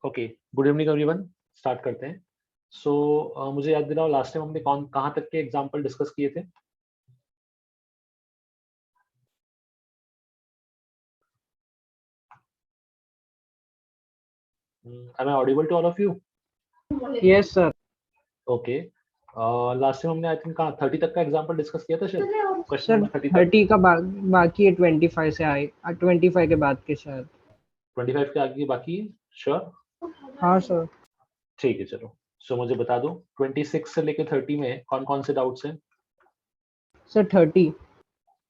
Okay, good evening everyone. Start करते हैं। सो मुझे याद दिलाओ, लास्ट टाइम हमने कहाँ तक के एग्जांपल डिस्कस किए थे? Am I audible to all of you? Yes, sir. Okay, last time हमने आई थिंक कहाँ 30 तक का एग्जांपल डिस्कस किया था शायद, क्वेश्चन सर नंबर 30 तक। 30 का बाकी है, 25 से आए, 25 के बाद के शायद। 25 के आगे बाकी है? श्योर? हाँ सर। ठीक है, चलो। सो मुझे बता दो 26 से लेके 30 में कौन कौन से डाउट्स हैं? सर 30।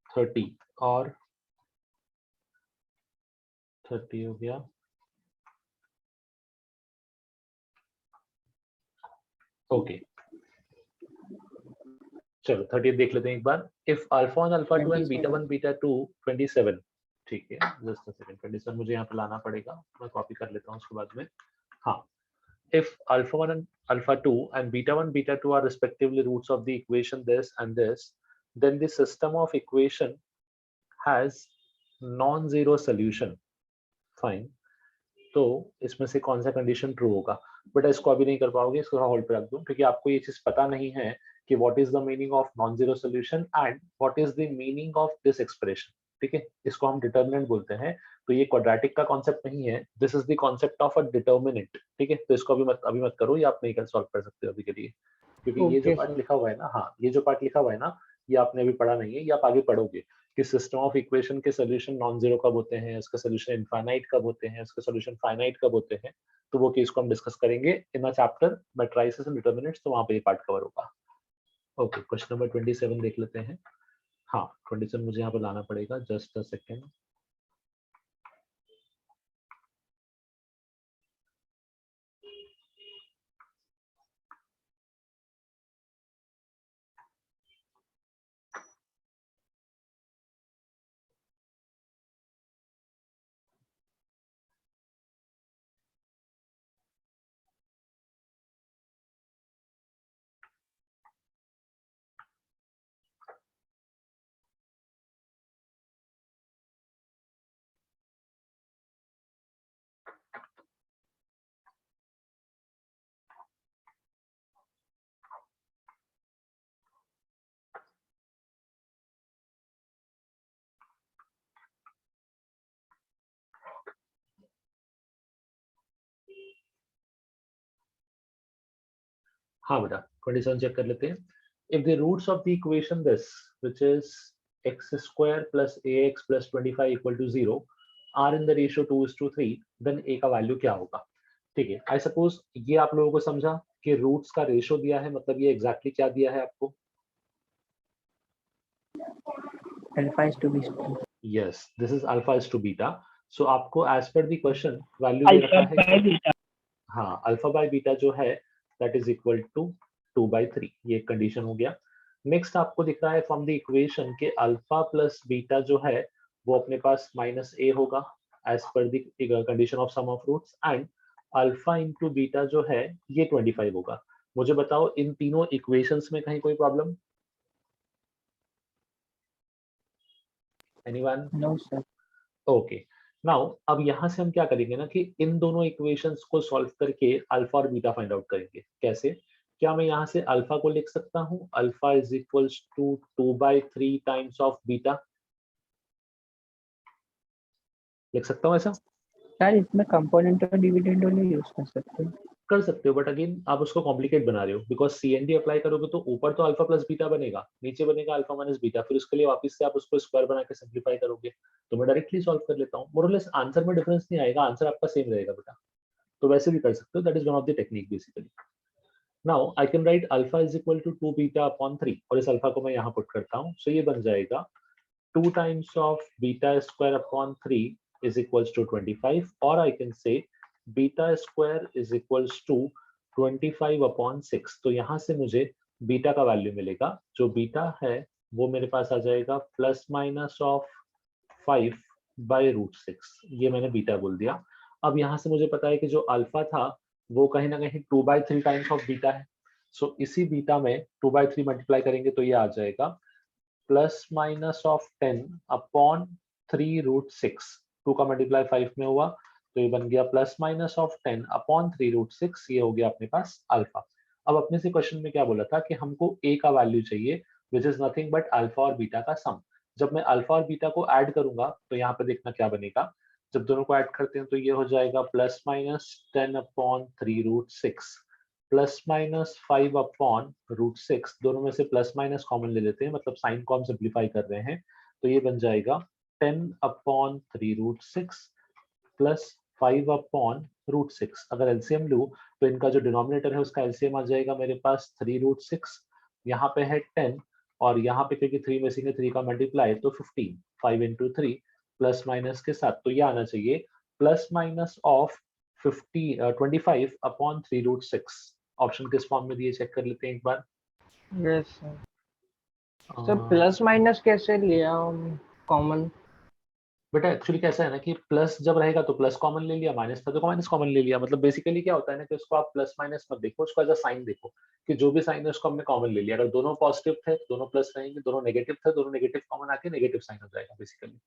30 और 30 हो गया। ओके, चलो 30 देख लेते हैं एक बार। If alpha 1 alpha 2 and beta 1 beta 2 27। ठीक है, जस्ट अ सेकंड, 27 मुझे यहाँ पे लाना पड़ेगा, मैं कॉपी कर लेता हूँ उसके बाद में। हाँ, if alpha 1 and alpha 2 and beta 1 beta 2 are respectively roots of the equation this and this, then the system of equation has non-zero solution. Fine. तो इसमें से कौन सा कंडीशन ट्रू होगा? बट इसको अभी नहीं कर पाओगे, इसको होल्ड पे रख दो, क्योंकि आपको ये चीज पता नहीं है कि what is the meaning of non zero solution and what is the meaning of this expression. ठीक है, इसको हम डिटर्मिनेंट बोलते हैं। तो ये क्वाड्रेटिक का कॉन्सेप्ट नहीं है, this is the concept of a determinant. ठीक है, तो इसको अभी मत करो, ये आप नहीं कर सॉल्व कर सकते हो अभी के लिए, क्योंकि ये जो ओके पार्ट सर। लिखा हुआ है ना, हाँ, ये जो पार्ट लिखा हुआ है ना, ये आपने अभी पढ़ा नहीं है, ये आप आगे पढ़ोगे कि सिस्टम ऑफ इक्वेशन के सोल्यूशन नॉन जीरो कब होते हैं, इसका सोल्यूशन इनफाइनाइट कब होते हैं, इसके सोल्यूशन फाइनाइट कब होते हैं। तो वो केस को हम डिस्कस करेंगे in a chapter matrices and determinants, तो वहां पे ये पार्ट कवर होगा। ओके, क्वेश्चन नंबर 27 देख लेते हैं। हाँ, 27 मुझे यहाँ पे लाना पड़ेगा, जस्ट अ सेकेंड। हाँ बेटा, 27 चेक कर लेते हैं। If the roots of the equation this which is x square plus ax plus 25 equal to 0 are in the ratio 2:3, then a का वैल्यू क्या होगा? ठीक है, आई सपोज ये आप लोगों को समझा कि रूट्स का रेशियो दिया है, मतलब ये एग्जैक्टली क्या दिया है आपको? Alpha is two beta. Yes, this is alpha is two beta. So आपको as per the question value दे अल्फा रखा है बाय कि बीटा। हाँ, अल्फा बाय बीटा जो है दैट इज इक्वल टू 2/3, ये कंडीशन हो गया। नेक्स्ट आपको दिख रहा है फ्रॉम द इक्वेशन के अल्फा प्लस बीटा जो है वो अपने पास -a होगा as per the condition of sum of roots, and alpha into beta जो है ये 25 होगा। मुझे बताओ इन तीनों इक्वेशंस में कहीं कोई problem? Anyone? No sir. Okay, now अब यहाँ से हम क्या करेंगे ना कि इन दोनों इक्वेशंस को सॉल्व करके अल्फा और बीटा फाइंड आउट करेंगे। कैसे? क्या मैं यहाँ से अल्फा को लिख सकता हूँ alpha is equals to 2/3 times of beta? लिख सकता हूँ ऐसा? सर इसमें कंपोनेंट और डिविडेंड वाले यूज कर सकते हैं। कर सकते हो, बट अगेन आप उसको कॉम्प्लिकेट बना रहे हो, बिकॉज सीएनडी अप्लाई करोगे तो ऊपर तो अल्फा प्लस बीटा बनेगा, नीचे बनेगा अल्फा माइनस बीटा, फिर उसके लिए वापस से आप उसको स्क्वायर बना के सिंप्लीफाई करोगे। तो मैं डायरेक्टली सॉल्व कर लेता हूँ, मोरलेस आंसर में डिफरेंस नहीं आएगा, आंसर आपका सेम रहेगा बेटा। तो वैसे भी कर सकते हो, that is one of the technique basically. Now I can write alpha is equal to 2 beta upon 3, और इस अल्फा को मैं यहाँ पुट करता हूँ, सो ये बन जाएगा 2 times of beta square upon 3 is equals to 25, or I can say beta square is equals to 25 upon 6। तो यहाँ से मुझे बीटा का वैल्यू मिलेगा, जो बीटा है वो मेरे पास आ जाएगा प्लस माइनस ऑफ 5/√6। ये मैंने बीटा बोल दिया। अब यहाँ से मुझे पता है कि जो अल्फा था वो कहीं ना कहीं 2/3 टाइम्स ऑफ बीटा है। सो इसी बीटा में 2/3 मल्टीप्लाई करेंगे तो ये आ जाएगा प्लस माइनस ऑफ 10 अपॉन 3√6। 2 का मल्टीप्लाई 5 में हुआ तो ये बन गया प्लस माइनस ऑफ 10 अपॉन 3√6, ये हो गया अपने पास अल्फा। अब अपने से क्वेश्चन में क्या बोला था कि हमको ए का वैल्यू चाहिए which is nothing but alpha और बीटा का सम। जब मैं अल्फा और बीटा को ऐड करूंगा तो यहाँ पे देखना क्या बनेगा। जब दोनों को ऐड करते हैं तो ये हो जाएगा plus minus 10 upon 3√6 plus minus 5 upon √6, दोनों में से प्लस माइनस कॉमन ले लेते हैं, मतलब साइन को हम सिंप्लीफाई कर रहे हैं, तो ये बन जाएगा 10 अपॉन 3√6 प्लस 5 अपॉन √6। अगर एलसीएम लूं तो इनका जो डिनोमिनेटर है उसका एलसीएम आ जाएगा मेरे पास 3√6, यहाँ पे है 10 और यहाँ पे क्योंकि 3 मिसिंग है 3 का मल्टीप्लाई तो 15, 5 इंटू 3 प्लस माइनस के साथ, तो ये आना चाहिए plus minus of 25 upon 3√6। Option किस फॉर्म में दिए चेक कर लेते हैं एक बार। Yes sir. Sir plus minus कैसे लिया कॉमन? बेटा एक्चुअली कैसा है ना कि प्लस जब रहेगा तो प्लस कॉमन ले लिया, माइनस था तो माइनस कॉमन ले लिया। मतलब बेसिकली क्या होता है ना कि उसको आप प्लस माइनस मत देखो, उसको एज अ साइन देखो कि जो भी साइन है उसको हमने कॉमन ले लिया। अगर दोनों पॉजिटिव थे दोनों प्लस रहेंगे, दोनों नेगेटिव थे दोनों नेगेटिव कॉमन आके नेगेटिव साइन हो जाएगा बेसिकली।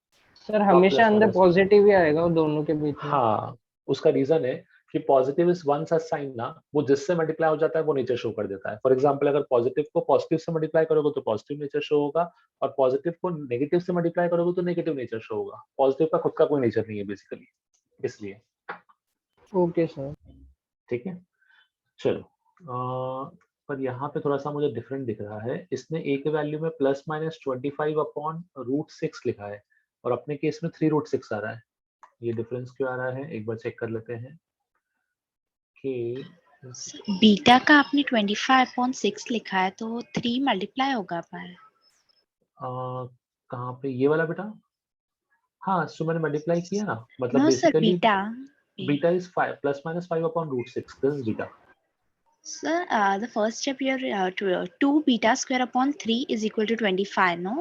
सर तो आप हमेशा प्लस अंदर माइनस, पॉजिटिव ही आएगा दोनों के बीच में। हाँ उसका रीजन है कि positive is one such sign ना, वो जिससे मल्टीप्लाई हो जाता है वो नेचर शो कर देता है। फॉर एग्जांपल अगर पॉजिटिव को पॉजिटिव से मल्टीप्लाई करोगे तो पॉजिटिव नेचर शो होगा, और पॉजिटिव को नेगेटिव से मल्टीप्लाई करोगे तो नेगेटिव नेचर शो होगा। पॉजिटिव का खुद का कोई नेचर नहीं है बेसिकली, इसलिए। Okay sir. ठीक है चलो। पर यहाँ पे थोड़ा सा मुझे डिफरेंट दिख रहा है, इसने ए के वैल्यू में प्लस माइनस 25 अपॉन √6 लिखा है और अपने केस में 3√6 आ रहा है। ये डिफरेंस क्यों आ रहा है एक बार चेक कर लेते हैं कि बीटा का आपने 25/6 लिखा है तो 3 मल्टीप्लाई होगा पर। कहाँ पे ये वाला बेटा? हाँ सो मैंने मल्टीप्लाई किया ना, मतलब no sir, basically beta. Beta is 5 plus minus 5 upon √6, this is beta. Sir, the first step here, 2 beta square upon 3 is equal to 25, no?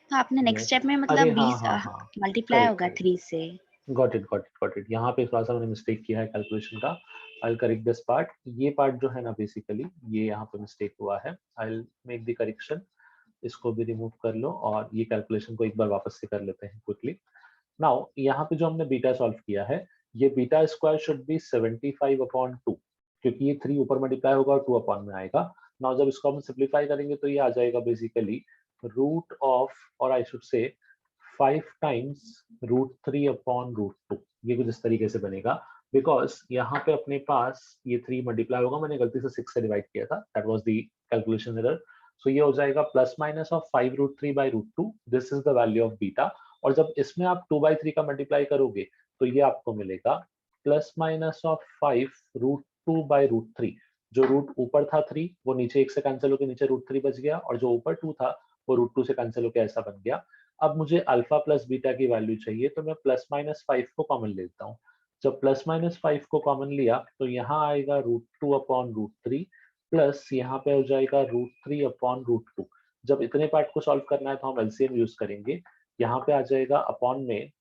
तो आपने नेक्स्ट यस स्टेप में अरे मतलब हाँ 20 हाँ हाँ मल्टीप्लाई करेक्ट होगा करेक्ट, 3 से। Got it got it got it. यहाँ पे थोड़ा सा मैंने मिस्टेक किया है कैलकुलेशन का। आई करेक्ट दिस पार्ट, ये पार्ट जो है ना बेसिकली ये यहाँ पे मिस्टेक हुआ है। आई मेक द करेक्शन, इसको भी रिमूव कर लो और ये कैलकुलेशन को एक बार वापस से कर लेते हैं क्विकली। नाउ यहाँ पे जो हमने बीटा सॉल्व किया है, ये beta square should be 75 upon 2, क्योंकि ये 3 ऊपर मल्टीप्लाई होगा और 2 अपॉन में आएगा। नाउ जब इसको हम सिंप्लीफाई करेंगे तो ये आ जाएगा बेसिकली रूट ऑफ, और आई शुड से 5 टाइम्स √3 अपॉन √2। ये कुछ इस तरीके से बनेगा, बिकॉज यहाँ पे अपने पास ये 3 मल्टीप्लाई होगा, मैंने गलती से 6 से डिवाइड किया था, that was the calculation error. So ये हो जाएगा plus minus of 5√3/√2, this is the value of beta. और जब इसमें आप 2/3 का मल्टीप्लाई करोगे तो ये आपको मिलेगा प्लस माइनस ऑफ 5√2/√3। जो रूट ऊपर था 3 वो नीचे 1 से कैंसिल होकर नीचे √3 बच गया, और जो ऊपर 2 था वो √2 से कैंसिल होकर ऐसा बन गया। अब मुझे अल्फा प्लस बीटा की वैल्यू चाहिए, तो मैं प्लस माइनस 5 को कॉमन लेता हूँ। जब प्लस माइनस 5 को कॉमन लिया तो यहाँ आएगा √2 अपॉन √3 प्लस यहाँ पे हो जाएगा √3 अपॉन √2। जब इतने पार्ट को सॉल्व करना है तो हम एलसीएम यूज करेंगे। यहाँ पे आ जाएगा अपॉन में,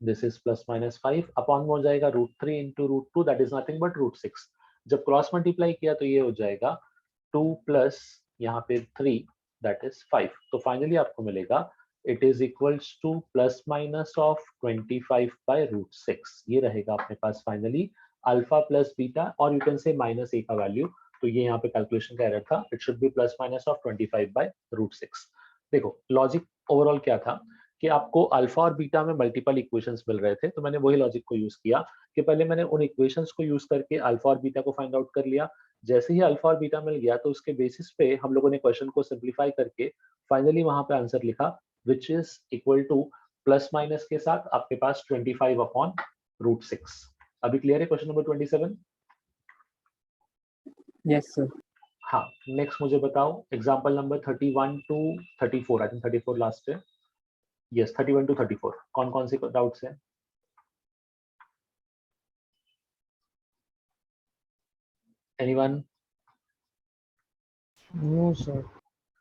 this is plus minus 5 upon में हो जाएगा √3 into √2, that is nothing but √6। जब क्रॉस मल्टीप्लाई किया तो ये हो जाएगा 2 प्लस यहाँ पे 3 दैट इज 5। तो फाइनली आपको मिलेगा it is equals two plus minus of 25/√6। ये रहेगा अपने पास फाइनली अल्फा प्लस बीटा, और यू कैन से माइनस ए का वैल्यू। तो ये यहाँ पे कैलकुलेशन का एरर था, it should B plus minus of 25/√6। देखो लॉजिक ओवरऑल क्या था कि आपको अल्फा और बीटा में मल्टीपल इक्वेशंस मिल रहे थे, तो मैंने वही लॉजिक को यूज किया कि पहले मैंने उन इक्वेशंस को यूज करके अल्फा और बीटा को फाइंड आउट कर लिया। जैसे ही अल्फा और बीटा मिल गया तो उसके बेसिस पे हम लोगों ने क्वेश्चन को सिंप्लीफाई करके फाइनली वहां पे आंसर लिखा which is equal two plus minus के साथ आपके पास 25 अपॉन √6। अभी क्लियर है क्वेश्चन नंबर 27? Yes sir. हाँ नेक्स्ट मुझे बताओ example number 31 to 34, I think 34 last है। यस 31 टू 34 कौन कौन से डाउट्स हैं? Anyone? No sir.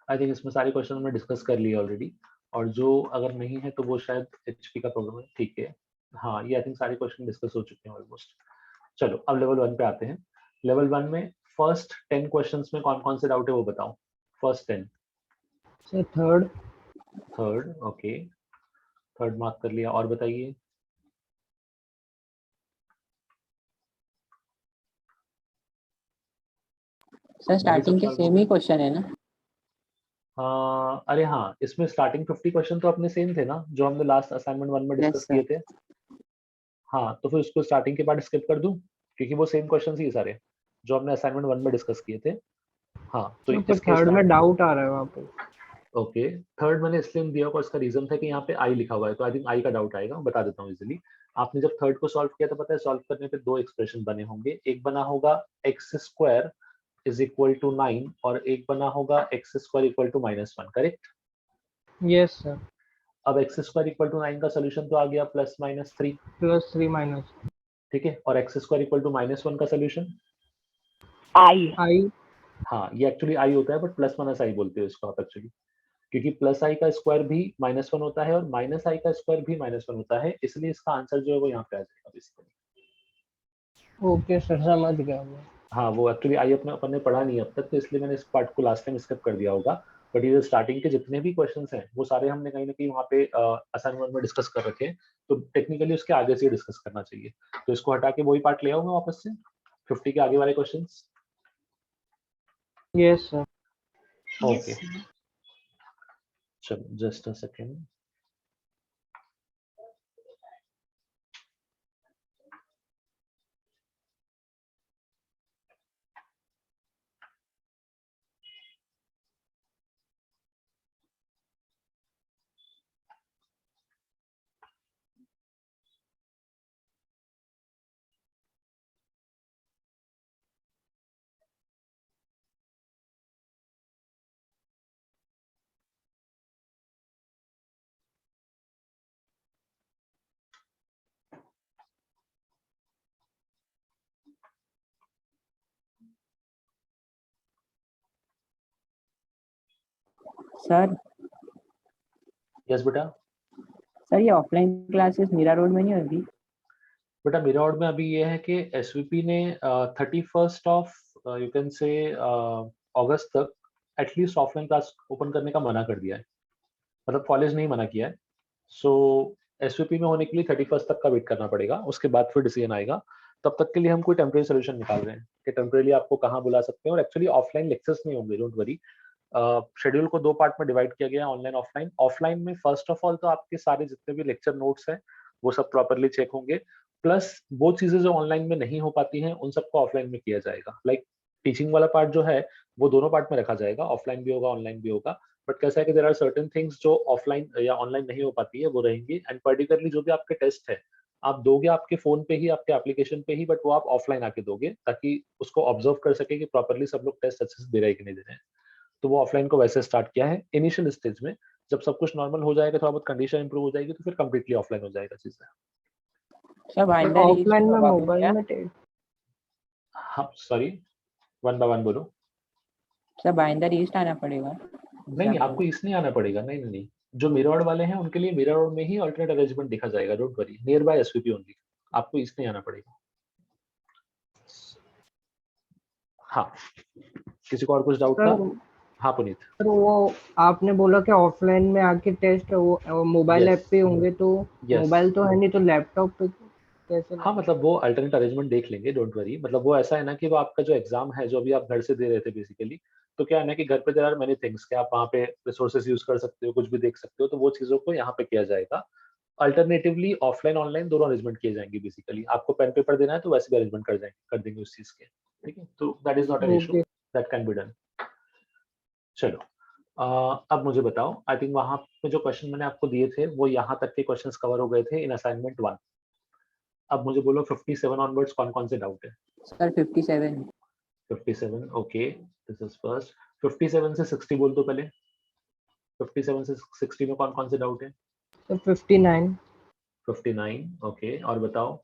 I think इसमें सारे क्वेश्चन हमने डिस्कस कर लिए ऑलरेडी, और जो अगर नहीं है तो वो शायद एचपी का प्रॉब्लम है। ठीक है हाँ ये आई थिंक सारे क्वेश्चन डिस्कस हो चुके हैं ऑलमोस्ट। चलो अब लेवल 1 पे आते हैं। लेवल 1 में फर्स्ट 10 क्वेश्चंस में कौन कौन से डाउट है वो बताओ। First 10। Sir third. Third okay, third mark कर लिया, और बताइए। सर स्टार्टिंग के सेम ही क्वेश्चन है ना? अरे हाँ, इसमें स्टार्टिंग 50 क्वेश्चन तो अपने सेम थे ना, जो हमने लास्ट असाइनमेंट 1 में Yes, डिस्कस sir. किए थे। हाँ, तो फिर उसको स्टार्टिंग के बाद स्किप कर दूं, क्योंकि वो सेम क्वेश्चन ही सारे जो हमने असाइनमेंट 1 में डिस्कस किए थे। हाँ, तो तो फिर इसके थर्ड में डाउट आ रहा है वहाँ पे। ओके, थर्ड मैंने इसलिए नहीं दिया होगा, उसका रीजन था कि यहाँ पे आई लिखा हुआ है, तो आई थिंक आई का डाउट आएगा, बता देता हूँ इजीली। आपने जब थर्ड को सॉल्व किया तो पता है सॉल्व करने पे दो एक्सप्रेशन बने होंगे, एक बना होगा x square is equal to 9 और एक बना होगा x square equal to -1, correct? Yes sir. अब एक्स स्क्वायर इक्वल टू 9 का सोल्यूशन तो आ गया +-3, +3 माइनस ठीक है, और एक्स स्क्वायर इक्वल टू -1 का सोल्यूशन आई। हाँ, ये एक्चुअली आई होता है, बट +- आई बोलते हैं इसको आप एक्चुअली, क्योंकि प्लस आई का स्क्वायर भी -1 होता है और माइनस आई का स्क्वायर भी -1 होता है, इसलिए इसका आंसर जो है वो यहाँ पे आ जाएगा बेसिकली। ओके सर, समझ गया मैं। हाँ, वो एक्चुअली आई अपने अपन ने पढ़ा नहीं अब तक, तो इसलिए मैंने इस पार्ट को लास्ट टाइम स्किप कर दिया होगा। बट ये स्टार्टिंग के जितने भी क्वेश्चंस हैं वो सारे हमने कहीं ना कहीं वहाँ पे असाइनमेंट में डिस्कस कर रखे हैं, तो टेक्निकली उसके आगे से डिस्कस करना चाहिए, तो इसको हटा के वही पार्ट ले आऊंगा वापस से 50 के आगे वाले क्वेश्चंस। Yes sir. ओके, चलो just a second. Sir yes बेटा। सर ये ऑफलाइन क्लासेस मीरा रोड में नहीं होगी? बेटा मेरा ऑर्ड में अभी ये है कि एसवीपी ने 31st ऑफ यू कैन से अगस्त तक एटलीस्ट ऑफलाइन क्लास ओपन करने का मना कर दिया है, मतलब कॉलेज नहीं मना किया है। सो एसवीपी में होने के लिए 31st तक का वेट करना पड़ेगा, उसके बाद फिर डिसीजन आएगा। तब तक के लिए हम कोई टेम्परेरी सोल्यूशन निकाल रहे हैं कि टेम्परेरी आपको कहाँ बुला सकते हैं, और एक्चुअली ऑफलाइन लेक्चर्स नहीं होंगे, डोंट वरी। शेड्यूल को दो पार्ट में डिवाइड किया गया है, ऑनलाइन ऑफलाइन। ऑफलाइन में फर्स्ट ऑफ ऑल तो आपके सारे जितने भी लेक्चर नोट्स हैं वो सब प्रॉपरली चेक होंगे, प्लस वो चीजें जो ऑनलाइन में नहीं हो पाती हैं उन सबको ऑफलाइन में किया जाएगा। लाइक टीचिंग वाला पार्ट जो है वो दोनों पार्ट में रखा जाएगा, ऑफलाइन भी होगा ऑनलाइन भी होगा। बट कैसा है कि देयर आर सर्टेन थिंग्स जो ऑफलाइन या ऑनलाइन नहीं हो पाती है वो रहेंगी, एंड पर्टिकुलरली जो भी आपके टेस्ट है आप दोगे आपके फोन पे ही, आपके एप्लीकेशन पे ही, बट वो आप ऑफलाइन आके दोगे ताकि उसको ऑब्जर्व कर सके कि प्रॉपरली सब लोग टेस्ट अच्छे से दे रहे हैं कि नहीं दे रहे हैं। तो वो ऑफलाइन को वैसे स्टार्ट किया है इनिशियल स्टेज में। जब सब कुछ नॉर्मल हो जाएगा, थोड़ा बहुत कंडीशन इंप्रूव हो जाएगी, तो फिर कंप्लीटली ऑफलाइन हो जाएगा चीजें। सर बाइंडर ऑफलाइन में मोबाइल में हाँ सॉरी, वन बाय वन बोलो। सर बाइंडर ईस्ट आना पड़ेगा? नहीं, आपको इसलिए आना पड़ेगा, नहीं नहीं नहीं, जो मिरर वाले हैं उनके लिए मिरर में ही अल्टरनेट अरेंजमेंट दिखा जाएगा, don't worry, near by SVP only, आपको इसलिए आना पड़ेगा। हाँ, किसी को और कुछ डाउट था? सर। हाँ पुनीत। सर वो आपने बोला कि ऑफलाइन में आके टेस्ट वो मोबाइल Yes. ऐप पे होंगे, तो Yes. मोबाइल तो है नहीं, तो लैपटॉप पे कैसे? हाँ, मतलब वो अल्टरनेट अरेंजमेंट देख लेंगे, डोंट वरी। मतलब वो ऐसा है ना कि वो आपका जो एग्जाम है जो अभी आप घर से दे रहे थे बेसिकली, तो क्या है ना कि घर पे देयर आर मेनी थिंग्स कि आप वहाँ पे रिसोर्सेज यूज कर सकते हो, कुछ भी देख सकते हो, तो वो चीजों को यहाँ पे किया जाएगा। अल्टरनेटिवली ऑफलाइन ऑनलाइन दोनों अरेंजमेंट किए जाएंगे बेसिकली। आपको पेन पेपर देना है तो वैसे भी अरेंजमेंट कर देंगे उस चीज के, ठीक है, तो that is not an issue, okay. That can be done. चलो अब मुझे बताओ, आई थिंक वहां पे जो क्वेश्चन मैंने आपको दिए थे वो यहाँ तक के क्वेश्चंस कवर हो गए थे इन असाइनमेंट 1। अब मुझे बोलो 57 ऑनवर्ड्स कौन कौन से डाउट है? Sir 57। 57 okay, this is first. 57 से 60 बोल दो पहले। 57 से 60 में कौन कौन से डाउट है? तो 59। 59 ओके, और बताओ।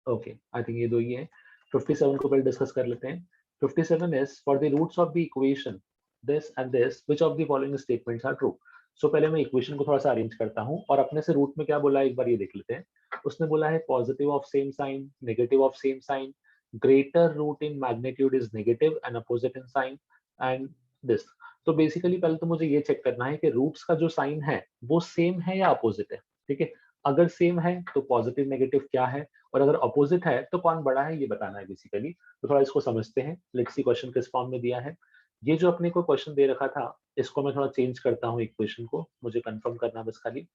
ओके, आई थिंक ये दो ही है। 57 को पहले डिस्कस कर लेते हैं। 57 is for the roots of the equation this and this which of the following statements are true. So पहले मैं इक्वेशन को थोड़ा सा अरेंज करता हूँ और अपने से रूट में क्या बोला है एक बार ये देख लेते हैं। उसने बोला है positive of same sign, negative of same sign, greater root in magnitude is negative and opposite in sign, and this. तो बेसिकली पहले तो मुझे ये चेक करना है कि रूट्स का जो साइन है वो सेम है या अपोजिट है, ठीक है। अगर सेम है तो पॉजिटिव नेगेटिव क्या है, और अगर अपोजिट है तो कौन बड़ा है, ये बताना है बेसिकली। तो थोड़ा इसको समझते हैं। लेट्स सी क्वेश्चन किस फॉर्म में दिया है। ये जो अपने को क्वेश्चन दे रखा था, इसको मैं थोड़ा चेंज करता हूँ इक्वेशन को, मुझे कंफर्म करना बस खाली।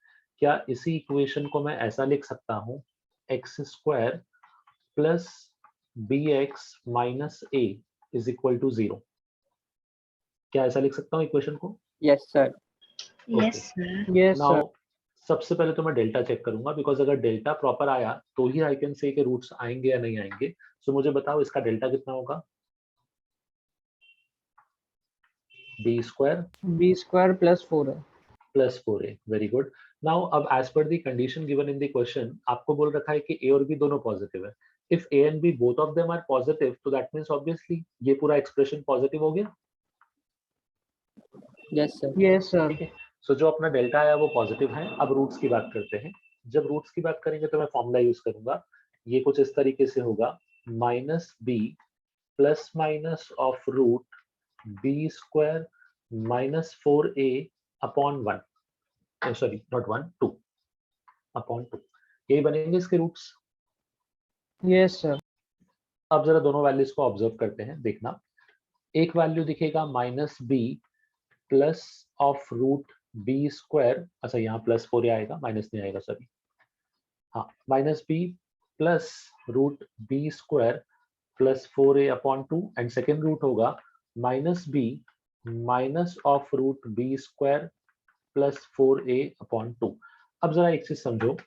क्या इसी इक्वेशन को मैं ऐसा लिख सकता हूँ, x square plus B x minus a is equal to 0? क्या ऐसा लिख सकता हूँ इक्वेशन को? Yes, sir. Yes, sir. Yes, sir. Now सबसे पहले तो मैं डेल्टा चेक करूंगा, बिकॉज अगर डेल्टा प्रॉपर आया तो ही आई कैन से कि रूट्स आएंगे या नहीं आएंगे। सो मुझे बताओ इसका डेल्टा कितना होगा? B square B square plus 4A. Plus 4a, very good. Now अब as per the condition given in the question, आपको बोल रखा है कि ए और बी दोनों पॉजिटिव है। If a and b both of them are positive, तो दैट मींस ऑब्वियसली ये पूरा एक्सप्रेशन पॉजिटिव हो गया। Yes, sir. Yes, sir. ठीक है, सो जो अपना डेल्टा आया वो पॉजिटिव है। अब रूट्स की बात करते हैं। जब रूट्स की बात करेंगे तो मैं फॉर्मूला यूज करूंगा। ये कुछ इस तरीके से होगा, minus B plus minus of root B square minus 4a upon 1, sorry not 1, 2 upon 2, यही बनेंगे इसके रूट्स। Yes, sir. अब जरा दोनों वैल्यूज को ऑब्जर्व करते हैं, देखना। एक वैल्यू दिखेगा minus B plus of root B square, अच्छा यहाँ प्लस 4 आएगा, माइनस नहीं आएगा, सॉरी। हाँ, minus B plus root B square plus 4a upon 2, and second root होगा minus B minus of root B square plus 4a upon 2। अब जरा एक चीज समझो,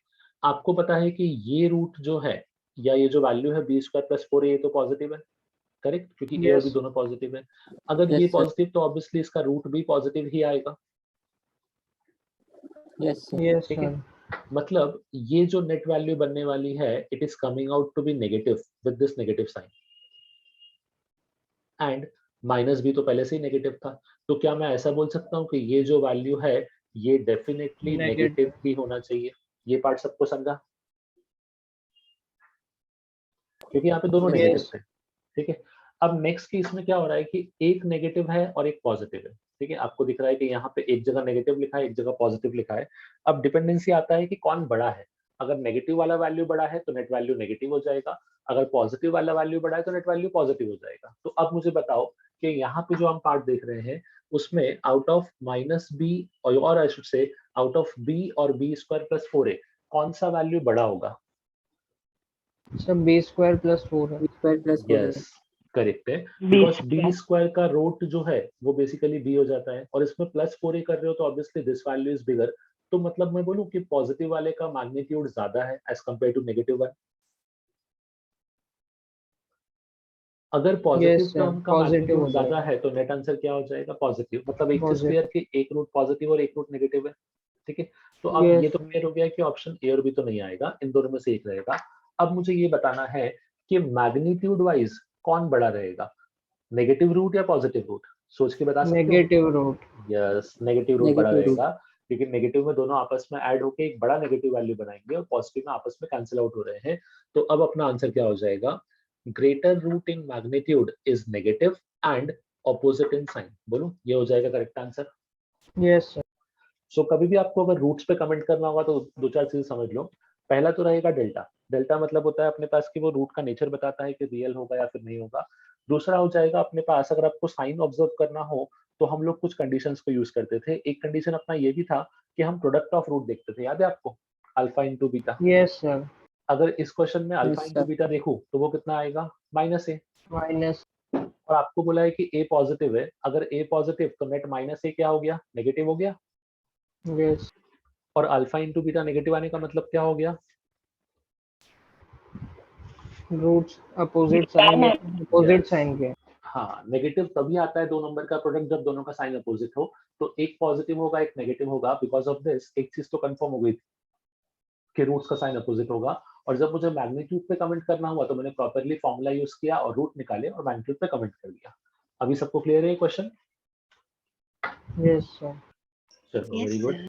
आपको पता है कि ये रूट जो है, या ये जो वैल्यू है बी स्क्वायर प्लस 4a, तो पॉजिटिव है, करेक्ट, क्योंकि ए और बी Yes. दोनों पॉजिटिव है। अगर Yes, ये sir. पॉजिटिव तो ऑब्वियसली इसका रूट भी पॉजिटिव ही आएगा। Yes, sir. Yes, ठीक है, sir. मतलब ये जो नेट वैल्यू बनने वाली है, it is coming out to be negative with this negative sign, and minus भी तो पहले से ही नेगेटिव था। तो क्या मैं ऐसा बोल सकता हूँ कि ये जो वैल्यू है ये डेफिनेटली Negative. नेगेटिव ही होना चाहिए? ये पार्ट सबको समझा? क्योंकि यहाँ पे दोनों Yes. नेगेटिव थे। ठीक है, अब नेक्स्ट केस में क्या हो रहा है कि एक नेगेटिव है और एक पॉजिटिव है। ठीक है, आपको दिख रहा है कि यहाँ पे एक जगह नेगेटिव लिखा है, एक जगह पॉजिटिव लिखा है। अब डिपेंडेंसी आता है कि कौन बड़ा है। अगर नेगेटिव वाला वैल्यू बड़ा है तो नेट वैल्यू नेगेटिव हो जाएगा, अगर पॉजिटिव वाला वैल्यू बड़ा है तो नेट वैल्यू पॉजिटिव हो जाएगा। तो अब मुझे बताओ कि यहाँ पे जो हम पार्ट देख रहे हैं उसमें आउट ऑफ माइनस बी और I should say out of b और बी स्क्वायर प्लस 4a, कौन सा वैल्यू बड़ा होगा? Sir, B square plus 4A. B square plus 4a. Yes, correct है, B because square. B square का root जो है वो बेसिकली बी हो जाता है, और इसमें प्लस 4a कर रहे हो तो obviously this value is bigger. तो मतलब मैं बोलूं कि पॉजिटिव वाले का मैग्नीट्यूड ज्यादा है as compare to negative one. अगर पॉजिटिव Yes, sir. टर्म का Positive मैग्नीट्यूड हो ज्यादा जाएगा. है तो नेट आंसर क्या हो जाएगा? पॉजिटिव। मतलब एक Positive. स्क्वायर के एक रूट पॉजिटिव और एक रूट नेगेटिव है। ठीक है, तो अब Yes, ये तो sir. क्लियर हो गया कि ऑप्शन ए और बी तो नहीं आएगा, इन दोनों में से एक रहेगा। अब मुझे ये बताना है कि मैग्नीट्यूड वाइज कौन बड़ा रहेगा, नेगेटिव रूट या पॉजिटिव रूट? सोच के बता सकते हो? Negative root. Yes, negative root बड़ा Negative root. रहेगा, क्योंकि नेगेटिव में दोनों आपस में ऐड होके एक बड़ा नेगेटिव वैल्यू बनाएंगे और पॉजिटिव में आपस में कैंसिल आउट हो रहे हैं। तो अब अपना आंसर क्या हो जाएगा? Greater root in magnitude is negative and opposite in sign. बोलो, ये हो जाएगा correct answer. Yes, sir. So कभी भी आपको अगर रूट्स पे कमेंट करना होगा तो दो चार चीजें समझ लो। पहला तो रहेगा डेल्टा। डेल्टा मतलब होता है अपने पास कि वो रूट का नेचर बताता है कि रियल होगा या फिर नहीं होगा। दूसरा हो जाएगा अपने पास अगर आपको साइन ऑब्जर्व करना हो तो हम लोग कुछ कंडीशंस को यूज करते थे। एक कंडीशन अपना ये भी था कि हम प्रोडक्ट ऑफ रूट देखते थे, याद है आपको? Alpha into beta. Yes, sir. अगर इस क्वेश्चन में alpha Yes, into sir. Beta देखूं तो वो कितना आएगा? माइनस ए। Minus. और आपको बोला है कि ए पॉजिटिव है, अगर ए पॉजिटिव तो नेट माइनस ए क्या हो गया? नेगेटिव हो गया। Yes. और अल्फा इंटू बीटा नेगेटिव आने का मतलब क्या हो गया? Roots opposite sign. Opposite Yes. sign के. हाँ, नेगेटिव तभी आता है दो नंबर का प्रोडक्ट जब दोनों का साइन अपोजिट हो। तो एक पॉजिटिव होगा एक नेगेटिव होगा। बिकॉज ऑफ दिस एक चीज तो कंफर्म हो गई कि रूट्स का साइन अपोजिट होगा। और जब मुझे मैग्नीट्यूड पे कमेंट करना हुआ तो मैंने प्रॉपर्ली फॉर्मूला यूज किया और रूट निकाले और मैग्नीट्यूड पे कमेंट कर दिया। अभी सबको क्लियर है ये क्वेश्चन? Yes, sir. चलो, Yes, वेरी गुड। sir.